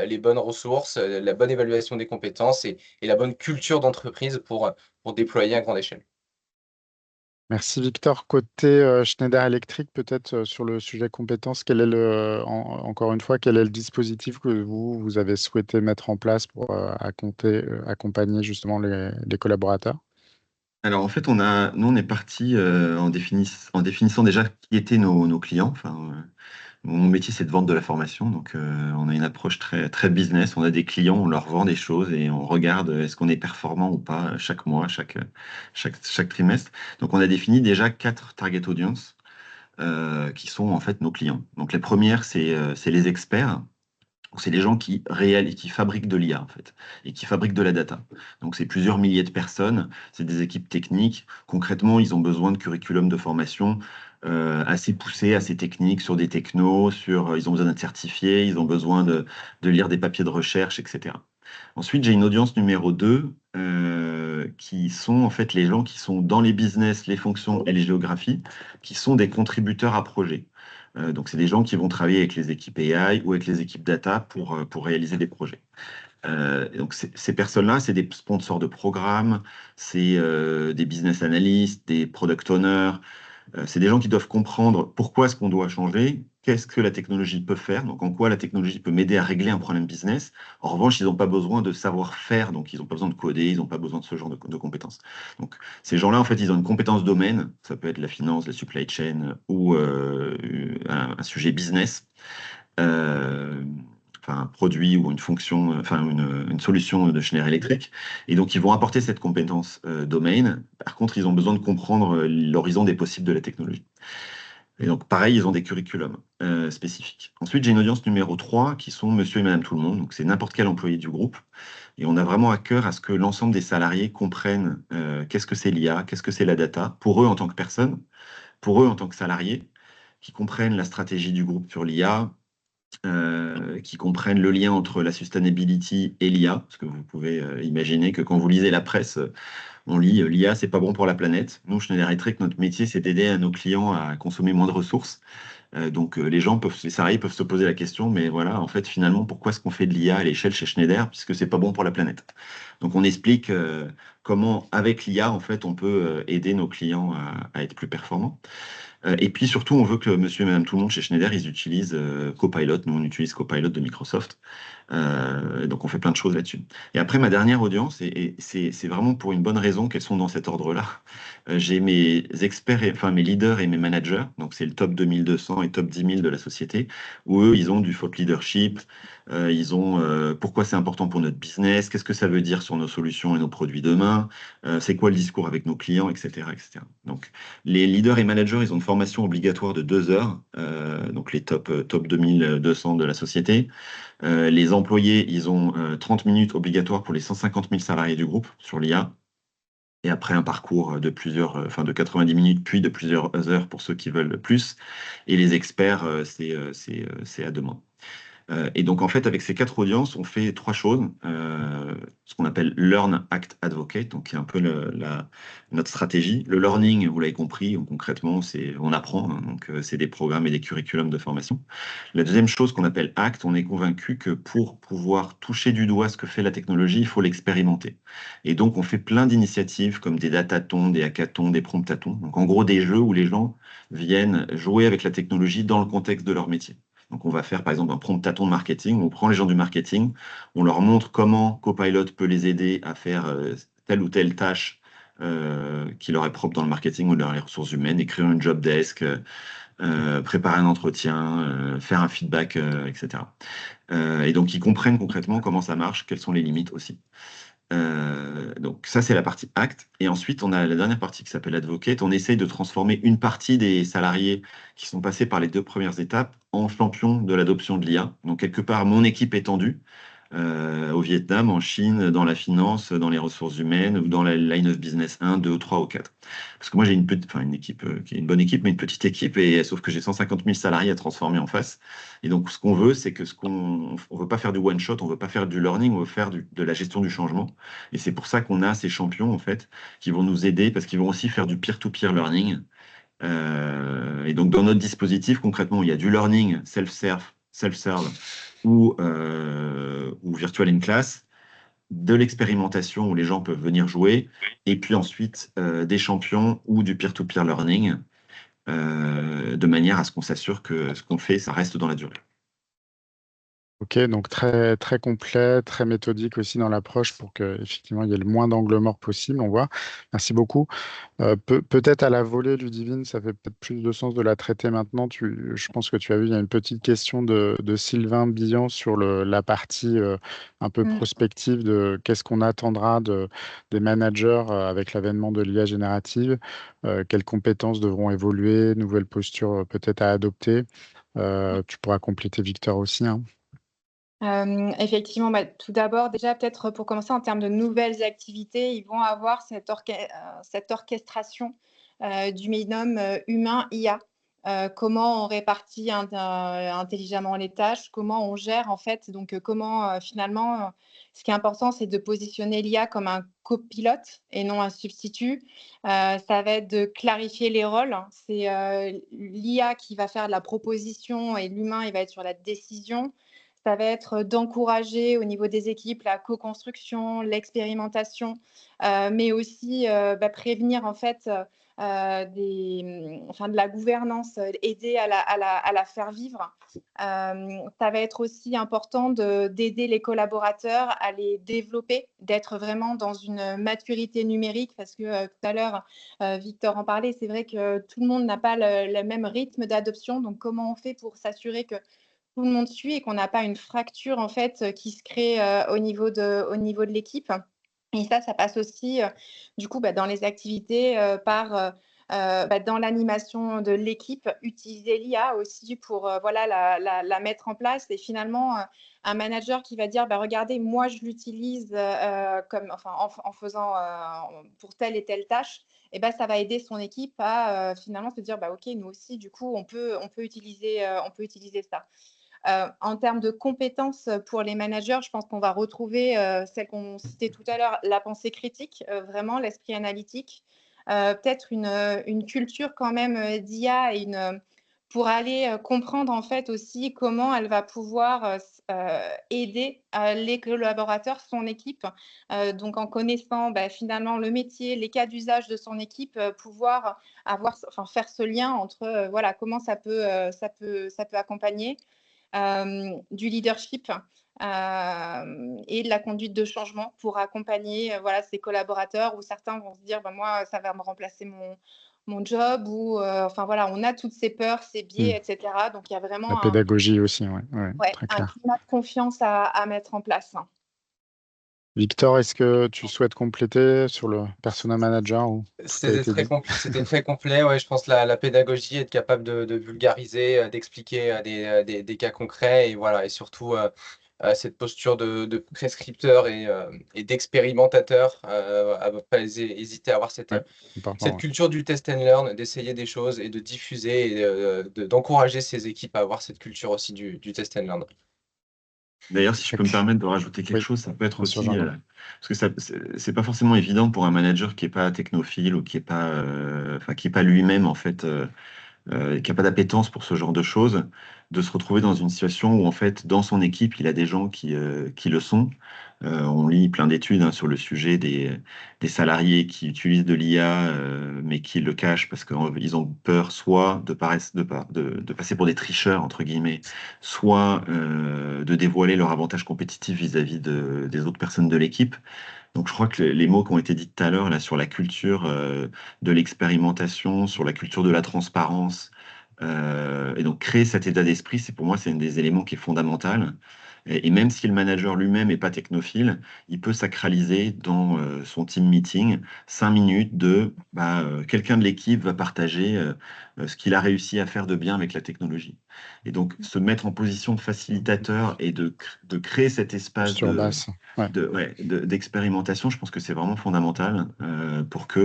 Speaker 2: les bonnes ressources, la bonne évaluation des compétences et la bonne culture d'entreprise pour déployer à grande échelle.
Speaker 1: Merci Victor. Côté Schneider Electric, peut-être sur le sujet compétences, quel est encore une fois, quel est le dispositif que vous avez souhaité mettre en place pour accompagner justement les collaborateurs?
Speaker 4: Alors en fait, nous, on est parti en définissant déjà qui étaient nos clients. Enfin, mon métier, c'est de vendre de la formation, donc on a une approche très, très business. On a des clients, on leur vend des choses et on regarde est-ce qu'on est performant ou pas chaque mois, chaque trimestre. Donc on a défini déjà 4 target audience qui sont en fait nos clients. Donc les premières, c'est les experts. C'est les gens qui réalisent, qui fabriquent de l'IA en fait, et qui fabriquent de la data. Donc c'est plusieurs milliers de personnes, c'est des équipes techniques. Concrètement, ils ont besoin de curriculum de formation assez poussés, assez techniques sur des technos, ils ont besoin d'être certifiés, ils ont besoin de lire des papiers de recherche, etc. Ensuite, j'ai une audience numéro 2 qui sont en fait les gens qui sont dans les business, les fonctions et les géographies, qui sont des contributeurs à projet. Donc, c'est des gens qui vont travailler avec les équipes AI ou avec les équipes data pour réaliser des projets. Donc ces personnes-là, c'est des sponsors de programmes, c'est des business analysts, des product owners. C'est des gens qui doivent comprendre pourquoi est-ce qu'on doit changer, qu'est-ce que la technologie peut faire, donc en quoi la technologie peut m'aider à régler un problème business. En revanche, ils n'ont pas besoin de savoir-faire, donc ils n'ont pas besoin de coder, ils n'ont pas besoin de ce genre de compétences. Donc ces gens-là, en fait, ils ont une compétence domaine, ça peut être la finance, la supply chain ou un sujet business. Euh, enfin un produit ou une fonction, enfin une solution de Schneider Electric. Et donc, ils vont apporter cette compétence domaine. Par contre, ils ont besoin de comprendre l'horizon des possibles de la technologie. Et donc, pareil, ils ont des curriculums spécifiques. Ensuite, j'ai une audience numéro 3 qui sont monsieur et madame tout le monde. Donc, c'est n'importe quel employé du groupe. Et on a vraiment à cœur à ce que l'ensemble des salariés comprennent qu'est-ce que c'est l'IA, qu'est-ce que c'est la data, pour eux en tant que personne, pour eux en tant que salariés, qui comprennent la stratégie du groupe sur l'IA, qui comprennent le lien entre la sustainability et l'IA, parce que vous pouvez imaginer que quand vous lisez la presse, on lit l'IA, c'est pas bon pour la planète. Nous, Schneider Electric, notre métier, c'est d'aider à nos clients à consommer moins de ressources. Donc les salariés peuvent se poser la question, mais voilà, en fait, finalement, pourquoi est-ce qu'on fait de l'IA à l'échelle chez Schneider, puisque c'est pas bon pour la planète. Donc on explique comment, avec l'IA, en fait, on peut aider nos clients à être plus performants. Et puis surtout, on veut que monsieur et madame tout le monde chez Schneider, ils utilisent Copilot. Nous, on utilise Copilot de Microsoft. Donc, on fait plein de choses là-dessus. Et après, ma dernière audience, et c'est vraiment pour une bonne raison qu'elles sont dans cet ordre-là. J'ai mes experts, enfin mes leaders et mes managers. Donc, c'est le top 2200 et top 10 000 de la société, où eux, ils ont du thought leadership. Ils ont pourquoi c'est important pour notre business, qu'est-ce que ça veut dire sur nos solutions et nos produits demain, c'est quoi le discours avec nos clients, etc., etc. Donc, les leaders et managers, ils ont une formation obligatoire de 2 heures, donc les top 2200 de la société. Les employés, ils ont 30 minutes obligatoires pour les 150 000 salariés du groupe sur l'IA. Et après un parcours de de 90 minutes, puis de plusieurs heures pour ceux qui veulent plus. Et les experts, c'est à demande. Et donc, en fait, avec ces 4 audiences, on fait 3 choses. Ce qu'on appelle Learn, Act, Advocate, donc qui est un peu notre stratégie. Le learning, vous l'avez compris, donc, concrètement, on apprend, hein, donc c'est des programmes et des curriculums de formation. La deuxième chose qu'on appelle Act, on est convaincu que pour pouvoir toucher du doigt ce que fait la technologie, il faut l'expérimenter. Et donc, on fait plein d'initiatives comme des datathons, des hackathons, des promptathons. Donc, en gros, des jeux où les gens viennent jouer avec la technologie dans le contexte de leur métier. Donc, on va faire, par exemple, un promptathon de marketing. On prend les gens du marketing, on leur montre comment Copilot peut les aider à faire telle ou telle tâche qui leur est propre dans le marketing ou dans les ressources humaines, écrire une job desk, préparer un entretien, faire un feedback, etc. Et donc, ils comprennent concrètement comment ça marche, quelles sont les limites aussi. Donc ça, c'est la partie acte. Et ensuite, on a la dernière partie qui s'appelle advocate. On essaye de transformer une partie des salariés qui sont passés par les 2 premières étapes en champions de l'adoption de l'IA. Donc quelque part, mon équipe étendue au Vietnam, en Chine, dans la finance, dans les ressources humaines ou dans la line of business 1, 2, 3 ou 4. Parce que moi, j'ai une équipe qui est une bonne équipe, mais une petite équipe, et sauf que j'ai 150 000 salariés à transformer en face. Et donc, ce qu'on veut, c'est que on veut pas faire du one shot, on veut pas faire du learning, on veut faire de la gestion du changement. Et c'est pour ça qu'on a ces champions, en fait, qui vont nous aider parce qu'ils vont aussi faire du peer-to-peer learning. Et donc, dans notre dispositif, concrètement, il y a du learning self-serve ou virtual in class, de l'expérimentation où les gens peuvent venir jouer, et puis ensuite des champions ou du peer-to-peer learning, de manière à ce qu'on s'assure que ce qu'on fait, ça reste dans la durée.
Speaker 1: Ok, donc très, très complet, très méthodique aussi dans l'approche pour qu'effectivement il y ait le moins d'angles morts possible, on voit. Merci beaucoup. Peut-être à la volée, Ludivine, ça fait peut-être plus de sens de la traiter maintenant. Je pense que tu as vu, il y a une petite question de Sylvain Billan sur la partie un peu prospective de qu'est-ce qu'on attendra des managers avec l'avènement de l'IA générative, quelles compétences devront évoluer, nouvelles postures peut-être à adopter. Tu pourras compléter Victor aussi, hein.
Speaker 3: Effectivement, tout d'abord, déjà peut-être pour commencer en termes de nouvelles activités, ils vont avoir cette orchestration du binôme humain-IA. Comment on répartit intelligemment les tâches, comment on gère en fait. Donc comment finalement, ce qui est important, c'est de positionner l'IA comme un copilote et non un substitut. Ça va être de clarifier les rôles. C'est l'IA qui va faire de la proposition et l'humain, il va être sur la décision. ça va être d'encourager au niveau des équipes la co-construction, l'expérimentation, mais aussi prévenir en fait de la gouvernance, aider à la faire vivre. Ça va être aussi important d'aider les collaborateurs à les développer, d'être vraiment dans une maturité numérique, parce que tout à l'heure, Victor en parlait, c'est vrai que tout le monde n'a pas le même rythme d'adoption. Donc, comment on fait pour s'assurer que tout le monde suit et qu'on n'a pas une fracture en fait qui se crée au niveau de l'équipe. Et ça passe aussi du coup dans les activités par dans l'animation de l'équipe, utiliser l'IA aussi pour la mettre en place. Et finalement, un manager qui va dire regardez, moi je l'utilise en faisant pour telle et telle tâche, et ça va aider son équipe à finalement se dire ok, nous aussi du coup on peut utiliser ça. En termes de compétences pour les managers, je pense qu'on va retrouver celle qu'on citait tout à l'heure, la pensée critique, vraiment l'esprit analytique, peut-être une culture quand même d'IA et pour aller comprendre en fait aussi comment elle va pouvoir aider les collaborateurs, son équipe. Donc en connaissant finalement le métier, les cas d'usage de son équipe, pouvoir faire ce lien entre comment ça peut accompagner. Du leadership et de la conduite de changement pour accompagner ses collaborateurs, où certains vont se dire moi ça va me remplacer mon job, ou on a toutes ces peurs, ces biais, etc. Donc il y a
Speaker 1: La
Speaker 3: vraiment
Speaker 1: pédagogie aussi, très
Speaker 3: un
Speaker 1: clair.
Speaker 3: climat de confiance à mettre en place.
Speaker 1: Victor, est-ce que tu souhaites compléter sur le persona manager ou tout a
Speaker 2: C'était
Speaker 1: été dit?
Speaker 2: c'était très complet. Ouais, je pense que la pédagogie, être capable de vulgariser, d'expliquer des cas concrets, et voilà, et surtout cette posture de prescripteur et d'expérimentateur, à ne pas hésiter à avoir cette
Speaker 1: Important, ouais.
Speaker 2: culture du test and learn, d'essayer des choses et de diffuser, et d'encourager ses équipes à avoir cette culture aussi du test and learn.
Speaker 4: D'ailleurs, si je peux me permettre de rajouter quelque
Speaker 1: Oui,
Speaker 4: chose, ça peut être
Speaker 1: bien sûr,
Speaker 4: aussi,
Speaker 1: Jean-Claude.
Speaker 4: parce que c'est pas forcément évident pour un manager qui est pas technophile ou qui est pas, qui est pas lui-même en fait, qui a pas d'appétence pour ce genre de choses, de se retrouver dans une situation où en fait, dans son équipe, il a des gens qui le sont. On lit plein d'études sur le sujet des salariés qui utilisent de l'IA, mais qui le cachent parce qu'ils ont peur soit de passer pour des tricheurs, entre guillemets, soit de dévoiler leur avantage compétitif vis-à-vis des autres personnes de l'équipe. Donc je crois que les mots qui ont été dits tout à l'heure là sur la culture de l'expérimentation, sur la culture de la transparence, et donc créer cet état d'esprit, pour moi c'est un des éléments qui est fondamental. Et même si le manager lui-même n'est pas technophile, il peut sacraliser dans son team meeting 5 minutes de quelqu'un de l'équipe va partager ce qu'il a réussi à faire de bien avec la technologie. Et donc se mettre en position de facilitateur et de créer cet espace
Speaker 1: Sur basse. Ouais.
Speaker 4: d'expérimentation, je pense que c'est vraiment fondamental pour que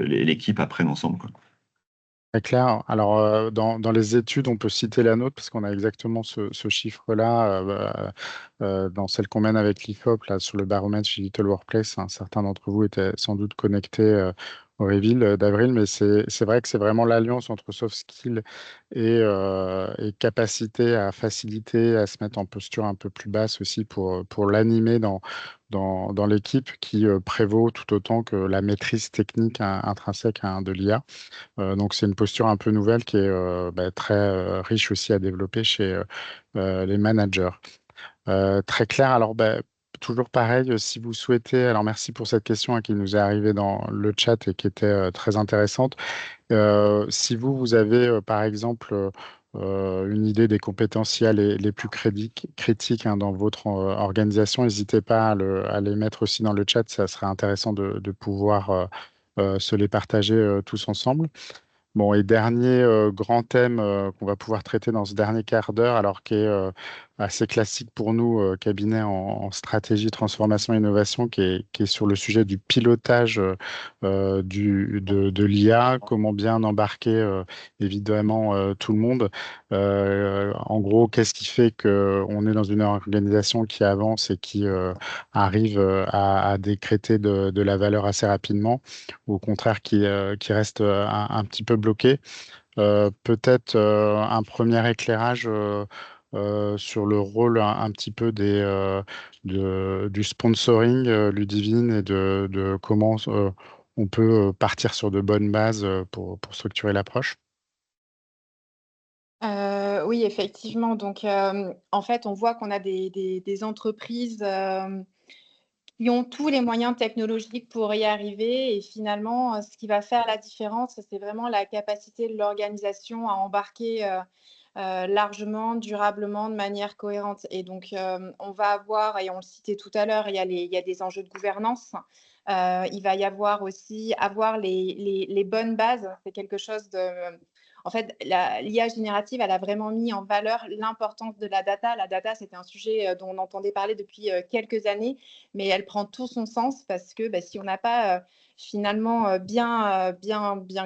Speaker 4: l'équipe apprenne ensemble, quoi.
Speaker 1: Très clair. Alors, dans les études, on peut citer la nôtre parce qu'on a exactement ce chiffre-là dans celle qu'on mène avec l'IFOP là, sur le baromètre Digital Workplace. Certains d'entre vous étaient sans doute connectés au reveal d'avril, mais c'est vrai que c'est vraiment l'alliance entre soft skills et capacité à faciliter, à se mettre en posture un peu plus basse aussi pour l'animer dans l'équipe qui prévaut tout autant que la maîtrise technique intrinsèque de l'IA. Donc, c'est une posture un peu nouvelle qui est très riche aussi à développer chez les managers. Très clair. Alors, toujours pareil, si vous souhaitez, alors merci pour cette question qui nous est arrivée dans le chat et qui était très intéressante. Si vous avez, par exemple, une idée des compétences IA les plus critiques dans votre organisation, n'hésitez pas à les mettre aussi dans le chat. Ça serait intéressant de pouvoir se les partager tous ensemble. Bon, et dernier grand thème qu'on va pouvoir traiter dans ce dernier quart d'heure, alors qui est assez classique pour nous, cabinet en stratégie, transformation, innovation, qui est sur le sujet du pilotage de l'IA, comment bien embarquer évidemment tout le monde. En gros, qu'est-ce qui fait qu'on est dans une organisation qui avance et qui arrive à décréter de la valeur assez rapidement, ou au contraire qui reste un petit peu bloqué. Peut-être un premier éclairage sur le rôle un petit peu du sponsoring, Ludivine, et de comment on peut partir sur de bonnes bases pour structurer l'approche?
Speaker 3: Oui, effectivement. Donc, en fait, on voit qu'on a des entreprises qui ont tous les moyens technologiques pour y arriver. Et finalement, ce qui va faire la différence, c'est vraiment la capacité de l'organisation à embarquer largement, durablement, de manière cohérente. Et donc, on va avoir, et on le citait tout à l'heure, il y a des enjeux de gouvernance. Il va y avoir aussi avoir les bonnes bases. C'est quelque chose de... En fait, l'IA générative, elle a vraiment mis en valeur l'importance de la data. La data, c'était un sujet dont on entendait parler depuis quelques années, mais elle prend tout son sens parce que si on n'a pas finalement bien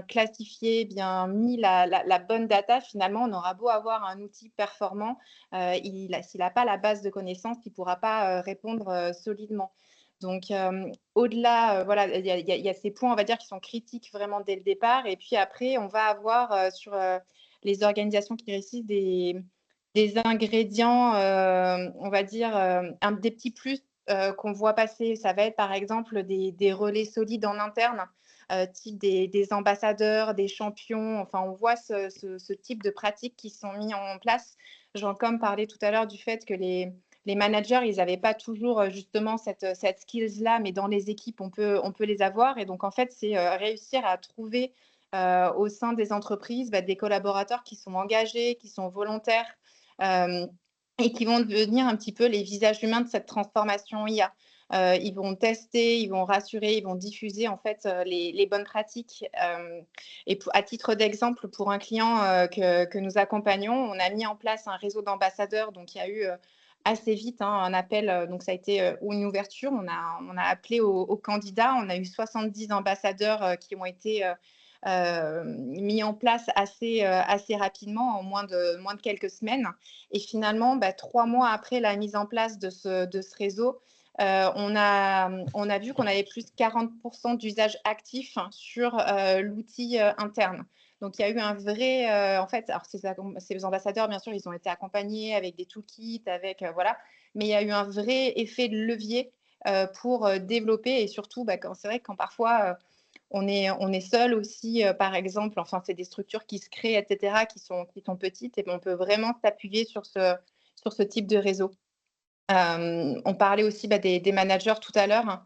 Speaker 3: classifié, bien mis la bonne data, finalement, on aura beau avoir un outil performant, s'il n'a pas la base de connaissances, il ne pourra pas répondre solidement. Donc, au-delà, voilà, il y a ces points, on va dire, qui sont critiques vraiment dès le départ. Et puis après, on va avoir sur les organisations qui réussissent des ingrédients, on va dire, des petits plus qu'on voit passer. Ça va être, par exemple, des relais solides en interne, type des ambassadeurs, des champions. Enfin, on voit ce type de pratiques qui sont mis en place. Jean-Com parlait tout à l'heure du fait que les managers, ils n'avaient pas toujours justement cette skills-là, mais dans les équipes, on peut les avoir. Et donc, en fait, c'est réussir à trouver au sein des entreprises des collaborateurs qui sont engagés, qui sont volontaires et qui vont devenir un petit peu les visages humains de cette transformation IA. Ils vont tester, ils vont rassurer, ils vont diffuser en fait les bonnes pratiques. Et à titre d'exemple, pour un client que nous accompagnons, on a mis en place un réseau d'ambassadeurs. Donc, il y a eu assez vite un appel. Donc, ça a été ou une ouverture. On a appelé aux candidats. On a eu 70 ambassadeurs qui ont été mis en place assez rapidement, en moins de quelques semaines. Et finalement, 3 mois après la mise en place de ce réseau, on a vu qu'on avait plus de 40% d'usage actif sur l'outil interne. Donc, il y a eu un vrai... en fait, alors ces ambassadeurs, bien sûr, ils ont été accompagnés avec des toolkits, avec... voilà. Mais il y a eu un vrai effet de levier pour développer. Et surtout, c'est vrai que quand parfois... on est seul aussi, par exemple. Enfin, c'est des structures qui se créent, etc., qui sont petites. Et on peut vraiment s'appuyer sur ce type de réseau. On parlait aussi des managers tout à l'heure.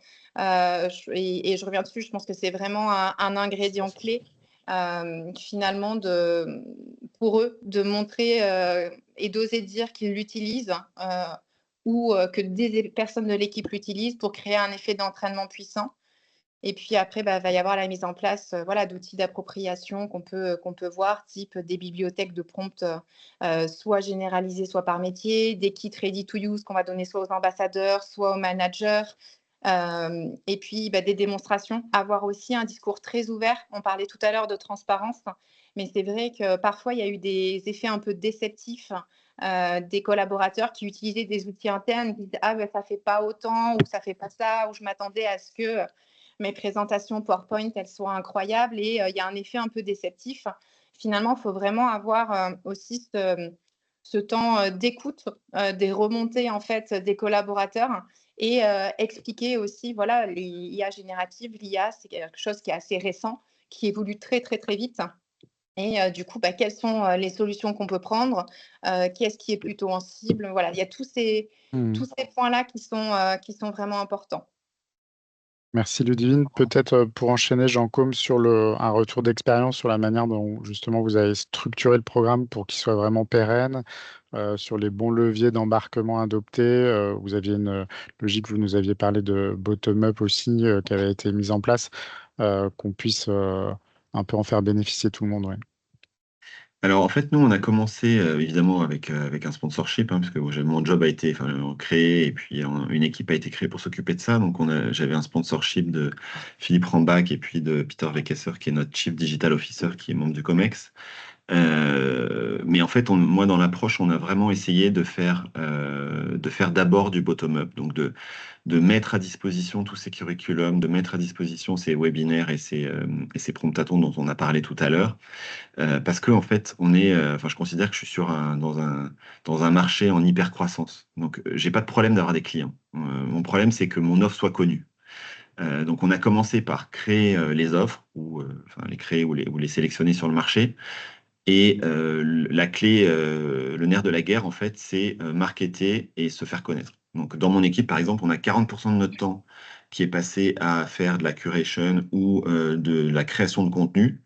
Speaker 3: Et je reviens dessus, je pense que c'est vraiment un ingrédient clé, finalement, pour eux, de montrer et d'oser dire qu'ils l'utilisent ou que des personnes de l'équipe l'utilisent pour créer un effet d'entraînement puissant. Et puis après, va y avoir la mise en place d'outils d'appropriation qu'on peut voir, type des bibliothèques de prompts, soit généralisées, soit par métier, des kits ready to use qu'on va donner soit aux ambassadeurs, soit aux managers. Et puis des démonstrations, avoir aussi un discours très ouvert. On parlait tout à l'heure de transparence, mais c'est vrai que parfois, il y a eu des effets un peu déceptifs des collaborateurs qui utilisaient des outils internes, qui disaient « Ah, ça ne fait pas autant » ou « ça ne fait pas ça » ou « Je m'attendais à ce que… » mes présentations PowerPoint, elles soient incroyables et il y a un effet un peu déceptif. Finalement, il faut vraiment avoir aussi ce temps d'écoute des remontées en fait des collaborateurs et expliquer aussi, voilà, l'IA générative, l'IA, c'est quelque chose qui est assez récent, qui évolue très, très, très vite. Et du coup, quelles sont les solutions qu'on peut prendre, qu'est-ce qui est plutôt en cible. Voilà, il y a tous ces points-là qui sont vraiment importants.
Speaker 1: Merci Ludivine. Peut-être pour enchaîner, Jean-Com, sur un retour d'expérience sur la manière dont justement vous avez structuré le programme pour qu'il soit vraiment pérenne, sur les bons leviers d'embarquement adoptés. Vous aviez une logique, vous nous aviez parlé de bottom-up aussi, qui avait été mise en place, qu'on puisse un peu en faire bénéficier tout le monde. Ouais.
Speaker 4: Alors en fait, nous, on a commencé évidemment avec un sponsorship, parce que mon job a été créé et puis une équipe a été créée pour s'occuper de ça. Donc j'avais un sponsorship de Philippe Rambach et puis de Peter Wekesser, qui est notre Chief Digital Officer, qui est membre du COMEX. Mais en fait, moi, dans l'approche, on a vraiment essayé de faire d'abord du bottom-up, donc de mettre à disposition tous ces curriculums, de mettre à disposition ces webinaires et ces promptatons dont on a parlé tout à l'heure, parce que en fait, je considère que je suis dans un marché en hyper croissance. Donc, j'ai pas de problème d'avoir des clients. Mon problème, c'est que mon offre soit connue. Donc, on a commencé par créer les offres, enfin les créer ou les sélectionner sur le marché. Et la clé, le nerf de la guerre, en fait, c'est marketer et se faire connaître. Donc, dans mon équipe, par exemple, on a 40% de notre temps qui est passé à faire de la curation ou de la création de contenu,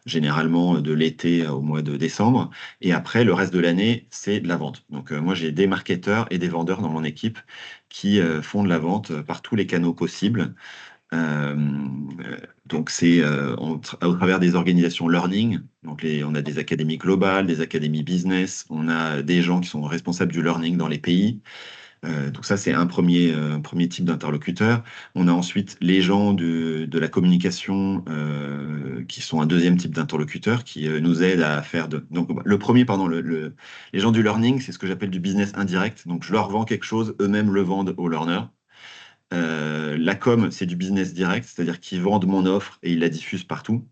Speaker 4: généralement de l'été au mois de décembre. Et après, le reste de l'année, c'est de la vente. Donc, moi, j'ai des marketeurs et des vendeurs dans mon équipe qui font de la vente par tous les canaux possibles. Euh, donc c'est au travers des organisations learning. Donc on a des académies globales, des académies business, on a des gens qui sont responsables du learning dans les pays. Donc ça c'est un premier type d'interlocuteur. On a ensuite les gens de la communication qui sont un deuxième type d'interlocuteur qui nous aident à faire de. Donc le premier, pardon, les gens du learning, c'est ce que j'appelle du business indirect. Donc je leur vends quelque chose, eux-mêmes le vendent aux learners. La com, c'est du business direct, c'est-à-dire qu'ils vendent mon offre et ils la diffusent partout.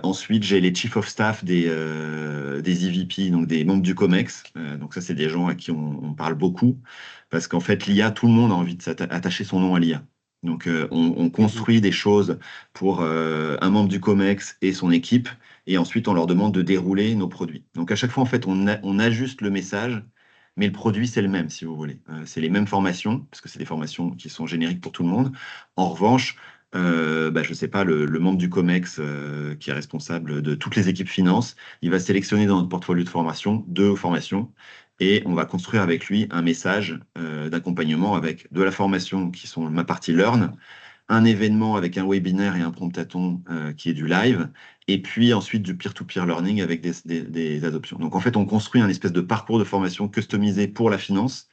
Speaker 4: Ensuite, j'ai les chief of staff des EVP, donc des membres du COMEX. Donc ça, c'est des gens à qui on parle beaucoup, parce qu'en fait, l'IA, tout le monde a envie de s'attacher son nom à l'IA. Donc on
Speaker 1: Mhm.
Speaker 4: construit des choses pour un membre du COMEX et son équipe, et ensuite on leur demande de dérouler nos produits. Donc à chaque fois, en fait, on ajuste le message, mais le produit, c'est le même, si vous voulez. C'est les mêmes formations, parce que c'est des formations qui sont génériques pour tout le monde. En revanche, je sais pas, le membre du COMEX qui est responsable de toutes les équipes finance, il va sélectionner dans notre portfolio de formation 2 formations et on va construire avec lui un message d'accompagnement avec de la formation qui sont ma partie Learn, un événement avec un webinaire et un promptathon qui est du live, et puis ensuite du peer-to-peer learning avec des adoptions. Donc en fait, on construit un espèce de parcours de formation customisé pour la finance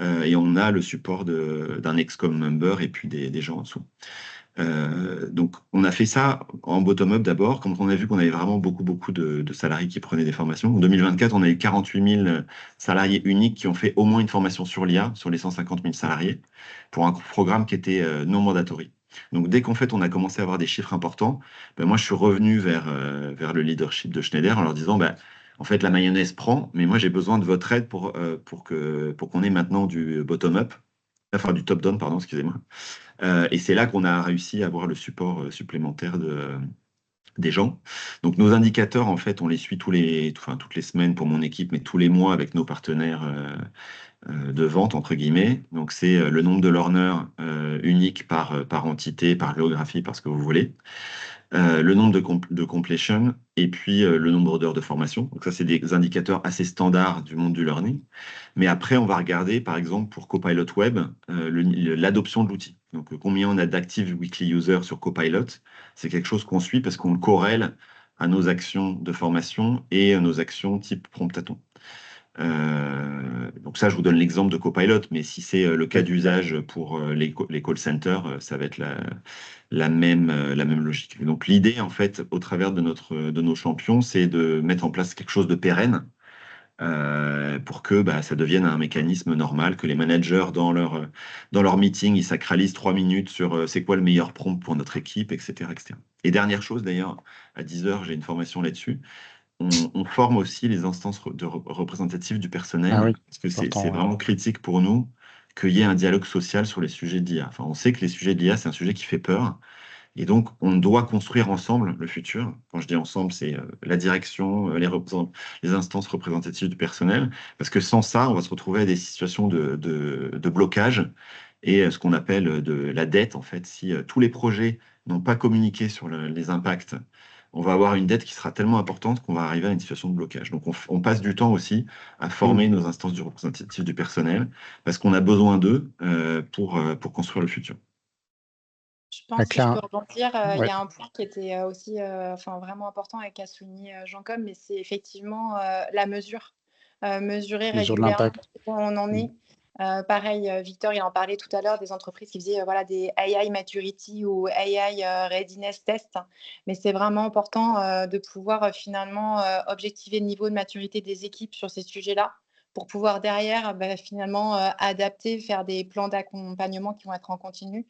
Speaker 4: et on a le support d'un ex-com member et puis des gens en dessous. Donc, on a fait ça en bottom-up d'abord, quand on a vu qu'on avait vraiment beaucoup de salariés qui prenaient des formations. En 2024, on a eu 48 000 salariés uniques qui ont fait au moins une formation sur l'IA, sur les 150 000 salariés, pour un programme qui était non mandatory. Donc, dès qu'en fait, on a commencé à avoir des chiffres importants, moi, je suis revenu vers le leadership de Schneider en leur disant, en fait, la mayonnaise prend, mais moi, j'ai besoin de votre aide pour qu'on ait maintenant du bottom-up, enfin du top-down, pardon, excusez-moi. Et c'est là qu'on a réussi à avoir le support supplémentaire des gens. Donc nos indicateurs, en fait, on les suit toutes les semaines pour mon équipe, mais tous les mois avec nos partenaires de vente, entre guillemets. Donc c'est le nombre de learners uniques par entité, par géographie, par ce que vous voulez. Le nombre de completion et puis le nombre d'heures de formation. Donc ça, c'est des indicateurs assez standards du monde du learning. Mais après, on va regarder, par exemple, pour Copilot Web, l'adoption de l'outil. Donc combien on a d'active weekly users sur Copilot, c'est quelque chose qu'on suit parce qu'on le corrèle à nos actions de formation et à nos actions type promptathon. Donc ça, je vous donne l'exemple de Copilot, mais si c'est le cas
Speaker 1: Oui.
Speaker 4: d'usage pour les call centers, ça va être la même logique. Donc l'idée, en fait, au travers de nos champions, c'est de mettre en place quelque chose de pérenne pour que ça devienne un mécanisme normal, que les managers, dans leur meeting, ils sacralisent 3 minutes sur c'est quoi le meilleur prompt pour notre équipe, etc., etc. Et dernière chose, d'ailleurs, à 10 heures, j'ai une formation là-dessus. On forme aussi les instances représentatives du
Speaker 1: Ah
Speaker 4: personnel,
Speaker 1: oui,
Speaker 4: parce que c'est
Speaker 1: important. Ouais.
Speaker 4: vraiment critique pour nous qu'il y ait un dialogue social sur les sujets d'IA. Enfin, on sait que les sujets d'IA, c'est un sujet qui fait peur. Et donc, on doit construire ensemble le futur. Quand je dis ensemble, c'est la direction, les instances représentatives du personnel. Parce que sans ça, on va se retrouver à des situations de blocage et ce qu'on appelle de la dette, en fait. Si tous les projets n'ont pas communiqué sur les impacts, on va avoir une dette qui sera tellement importante qu'on va arriver à une situation de blocage. Donc, on passe du temps aussi à former
Speaker 1: Mhm.
Speaker 4: nos instances représentatives du personnel parce qu'on a besoin d'eux pour construire le futur.
Speaker 3: Je
Speaker 1: Ah,
Speaker 3: pense, si je peux
Speaker 1: Claire,
Speaker 3: rebondir, il
Speaker 1: ouais.
Speaker 3: y a un point qui était aussi vraiment important et qu'a souligné Jean-Com, mais c'est effectivement la mesure. Mesurer
Speaker 1: Mesure de
Speaker 3: régulièrement
Speaker 1: l'impact.
Speaker 3: où on en
Speaker 1: Mhm.
Speaker 3: est. Pareil, Victor, il en parlait tout à l'heure, des entreprises qui faisaient voilà, des AI maturity ou AI readiness test. Mais c'est vraiment important de pouvoir finalement objectiver le niveau de maturité des équipes sur ces sujets-là pour pouvoir derrière finalement adapter, faire des plans d'accompagnement qui vont être en continu.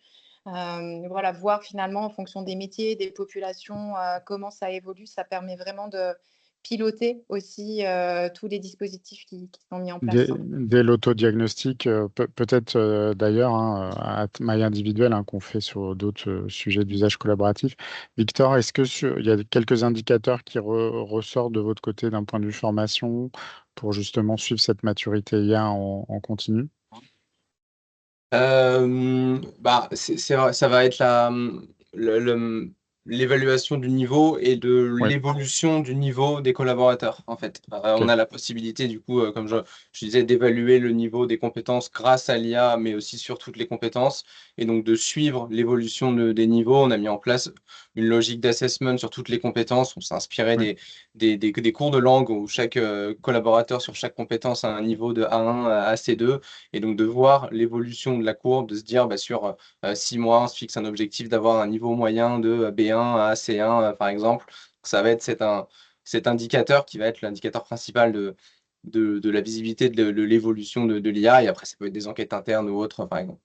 Speaker 3: Voilà, voir finalement en fonction des métiers, des populations, comment ça évolue. Ça permet vraiment de piloter aussi tous les dispositifs qui sont mis en place.
Speaker 1: Dès l'autodiagnostic, peut-être d'ailleurs à maille individuelle qu'on fait sur d'autres sujets d'usage collaboratif. Victor, est-ce que il y a quelques indicateurs qui ressortent de votre côté d'un point de vue formation pour justement suivre cette maturité IA en continu?
Speaker 2: Ça va être l'évaluation du niveau et de
Speaker 1: Oui,
Speaker 2: l'évolution du niveau des collaborateurs, en fait. On
Speaker 1: ok.
Speaker 2: a la possibilité, du coup, comme je disais, d'évaluer le niveau des compétences grâce à l'IA, mais aussi sur toutes les compétences, et donc de suivre l'évolution des niveaux. On a mis en place une logique d'assessment sur toutes les compétences. On s'est inspiré
Speaker 1: Oui.
Speaker 2: des cours de langue où chaque collaborateur sur chaque compétence a un niveau de A1 à C2, et donc de voir l'évolution de la courbe, de se dire sur 6 mois, on se fixe un objectif d'avoir un niveau moyen de B1 à C1, par exemple. Ça va être cet indicateur qui va être l'indicateur principal de la visibilité de l'évolution de l'IA. Et après, ça peut être des enquêtes internes ou autres, par exemple.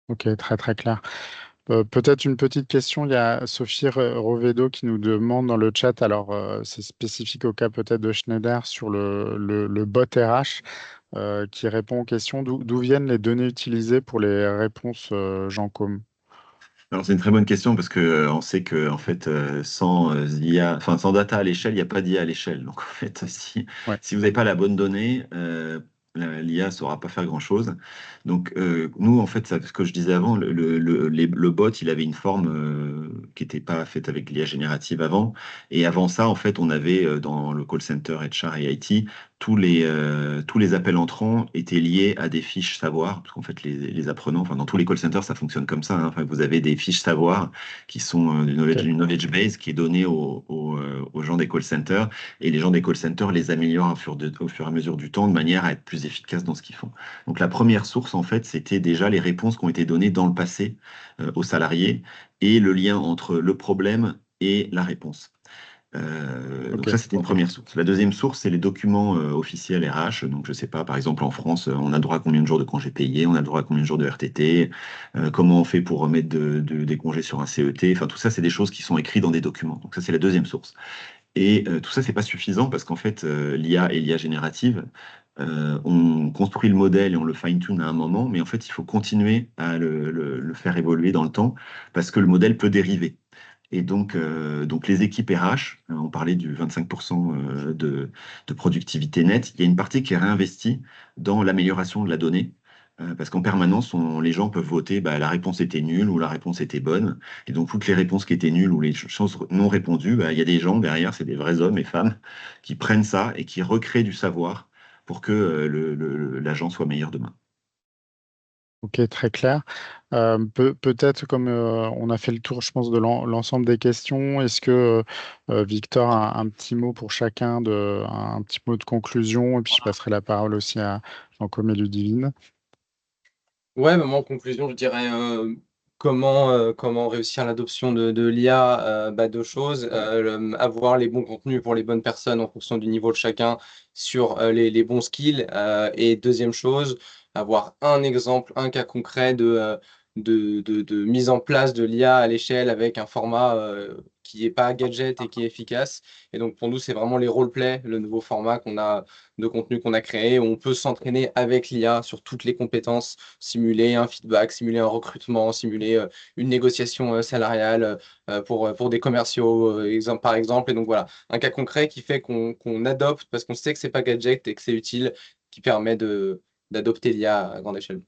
Speaker 1: Ok, très très clair. Peut-être une petite question, il y a Sophie Rovedo qui nous demande dans le chat, alors c'est spécifique au cas peut-être de Schneider sur le bot RH qui répond aux questions. D'où viennent les données utilisées pour les réponses Jean Com?
Speaker 4: Alors c'est une très bonne question parce que on sait que en fait sans IA, enfin sans data à l'échelle, il n'y a pas d'IA à l'échelle. Donc en fait,
Speaker 1: Ouais,
Speaker 4: si vous n'avez pas la bonne donnée, l'IA ne saura pas faire grand-chose. Donc nous en fait, ce que je disais avant, le bot, il avait une forme qui n'était pas faite avec l'IA générative avant. Et avant ça, en fait, on avait dans le call center HR et IT tous les appels entrants étaient liés à des fiches savoir, parce qu'en fait, les apprenants, enfin, dans tous les call centers, ça fonctionne comme ça, hein. Enfin, vous avez des fiches savoir qui sont
Speaker 1: ok,
Speaker 4: une knowledge base qui est donnée aux gens des call centers, et les gens des call centers les améliorent au fur et à mesure du temps de manière à être plus efficaces dans ce qu'ils font. Donc, la première source, en fait, c'était déjà les réponses qui ont été données dans le passé aux salariés et le lien entre le problème et la réponse. Donc
Speaker 1: ok.
Speaker 4: ça, c'était une première source. La deuxième source, c'est les documents officiels RH. Donc je sais pas, par exemple en France, on a le droit à combien de jours de congés payés, on a le droit à combien de jours de RTT, comment on fait pour remettre des congés sur un CET. Enfin tout ça, c'est des choses qui sont écrites dans des documents. Donc ça, c'est la deuxième source. Et tout ça, c'est pas suffisant parce qu'en fait, l'IA et l'IA générative, on construit le modèle et on le fine-tune à un moment, mais en fait, il faut continuer à le faire évoluer dans le temps parce que le modèle peut dériver. Et donc les équipes RH, on parlait du 25% de productivité nette, il y a une partie qui est réinvestie dans l'amélioration de la donnée, parce qu'en permanence, les gens peuvent voter, bah, la réponse était nulle ou la réponse était bonne. Et donc toutes les réponses qui étaient nulles ou les choses non répondues, bah, il y a des gens derrière, c'est des vrais hommes et femmes, qui prennent ça et qui recréent du savoir pour que l'agent soit meilleur demain.
Speaker 1: Ok, très clair. Peut-être comme on a fait le tour, je pense, de l'ensemble des questions, est-ce que Victor a un petit mot pour chacun, un petit mot de conclusion, et puis je passerai la parole aussi à Jean-Com et Ludivine.
Speaker 2: Ouais, moi en conclusion, je dirais comment réussir l'adoption de l'IA. Deux choses. Avoir les bons contenus pour les bonnes personnes en fonction du niveau de chacun sur les bons skills. Et deuxième chose, avoir un exemple, un cas concret de mise en place de l'IA à l'échelle avec un format qui n'est pas gadget et qui est efficace. Et donc pour nous, c'est vraiment les role-play, le nouveau format de contenu qu'on a créé, où on peut s'entraîner avec l'IA sur toutes les compétences, simuler un feedback, simuler un recrutement, simuler une négociation salariale pour des commerciaux, par exemple. Et donc voilà, un cas concret qui fait qu'on adopte parce qu'on sait que c'est pas gadget et que c'est utile, qui permet d'adopter l'IA à grande échelle.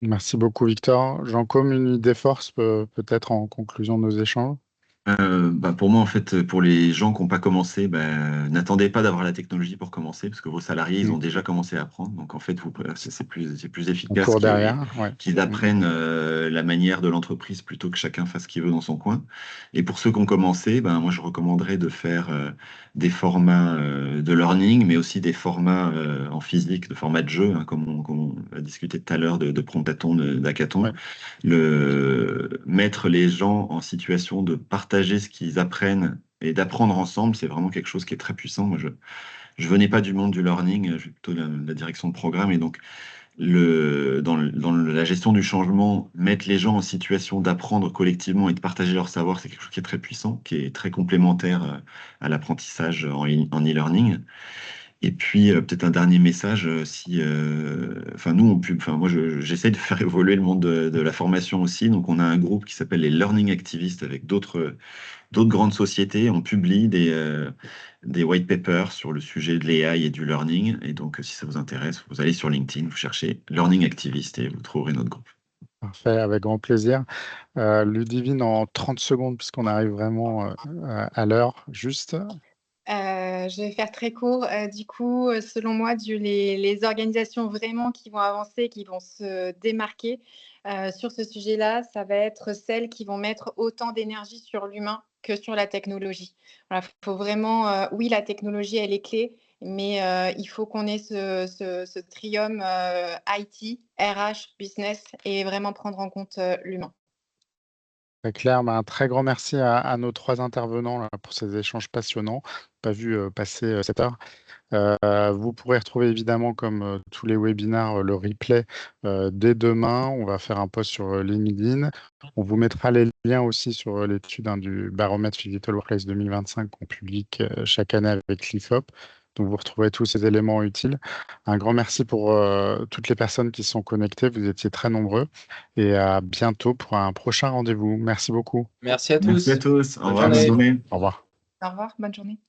Speaker 1: Merci beaucoup, Victor. Jean-Com, une idée force peut-être en conclusion de nos échanges?
Speaker 4: Pour moi, en fait, pour les gens qui n'ont pas commencé, n'attendez pas d'avoir la technologie pour commencer, parce que vos salariés, ils
Speaker 1: Mm.
Speaker 4: ont déjà commencé à apprendre. Donc, en fait, c'est plus
Speaker 1: On
Speaker 4: efficace
Speaker 1: court derrière, ouais.
Speaker 4: qu'ils apprennent la manière de l'entreprise plutôt que chacun fasse ce qu'il veut dans son coin. Et pour ceux qui ont commencé, moi, je recommanderais de faire des formats de learning, mais aussi des formats en physique, de formats de jeu, hein, comme on a discuté tout à l'heure de Prontathon, d'Hackathon.
Speaker 1: Ouais.
Speaker 4: Mettre les gens en situation de partager ce qu'ils apprennent et d'apprendre ensemble, c'est vraiment quelque chose qui est très puissant. Moi, je venais pas du monde du learning, je suis plutôt la direction de programme, et donc dans la gestion du changement, mettre les gens en situation d'apprendre collectivement et de partager leur savoir, c'est quelque chose qui est très puissant, qui est très complémentaire à l'apprentissage en e-learning. Et puis, peut-être un dernier message, moi, j'essaie de faire évoluer le monde de la formation aussi. Donc, on a un groupe qui s'appelle les Learning Activists avec d'autres grandes sociétés. On publie des white papers sur le sujet de l'AI et du learning. Et donc, si ça vous intéresse, vous allez sur LinkedIn, vous cherchez Learning Activist et vous trouverez notre groupe.
Speaker 1: Parfait, avec grand plaisir. Ludivine, en 30 secondes, puisqu'on arrive vraiment à l'heure, juste.
Speaker 3: Je vais faire très court. Du coup, selon moi, les organisations vraiment qui vont avancer, qui vont se démarquer sur ce sujet-là, ça va être celles qui vont mettre autant d'énergie sur l'humain que sur la technologie. Voilà, faut vraiment, oui, la technologie, elle est clé, mais il faut qu'on ait ce trium IT, RH, business et vraiment prendre en compte l'humain.
Speaker 1: Très clair, un très grand merci à nos 3 intervenants là, pour ces échanges passionnants. Pas vu passer cette heure. Vous pourrez retrouver évidemment, comme tous les webinaires, le replay dès demain. On va faire un post sur LinkedIn. On vous mettra les liens aussi sur l'étude du baromètre Digital Workplace 2025 qu'on publie chaque année avec l'IFOP. Donc vous retrouverez tous ces éléments utiles. Un grand merci pour toutes les personnes qui sont connectées. Vous étiez très nombreux. Et à bientôt pour un prochain rendez-vous. Merci beaucoup.
Speaker 2: Merci à
Speaker 4: Merci à
Speaker 2: tous.
Speaker 4: tous. Au
Speaker 2: Bonne
Speaker 4: revoir, bonne
Speaker 2: journée.
Speaker 4: journée.
Speaker 1: Au revoir.
Speaker 3: Au revoir, bonne journée.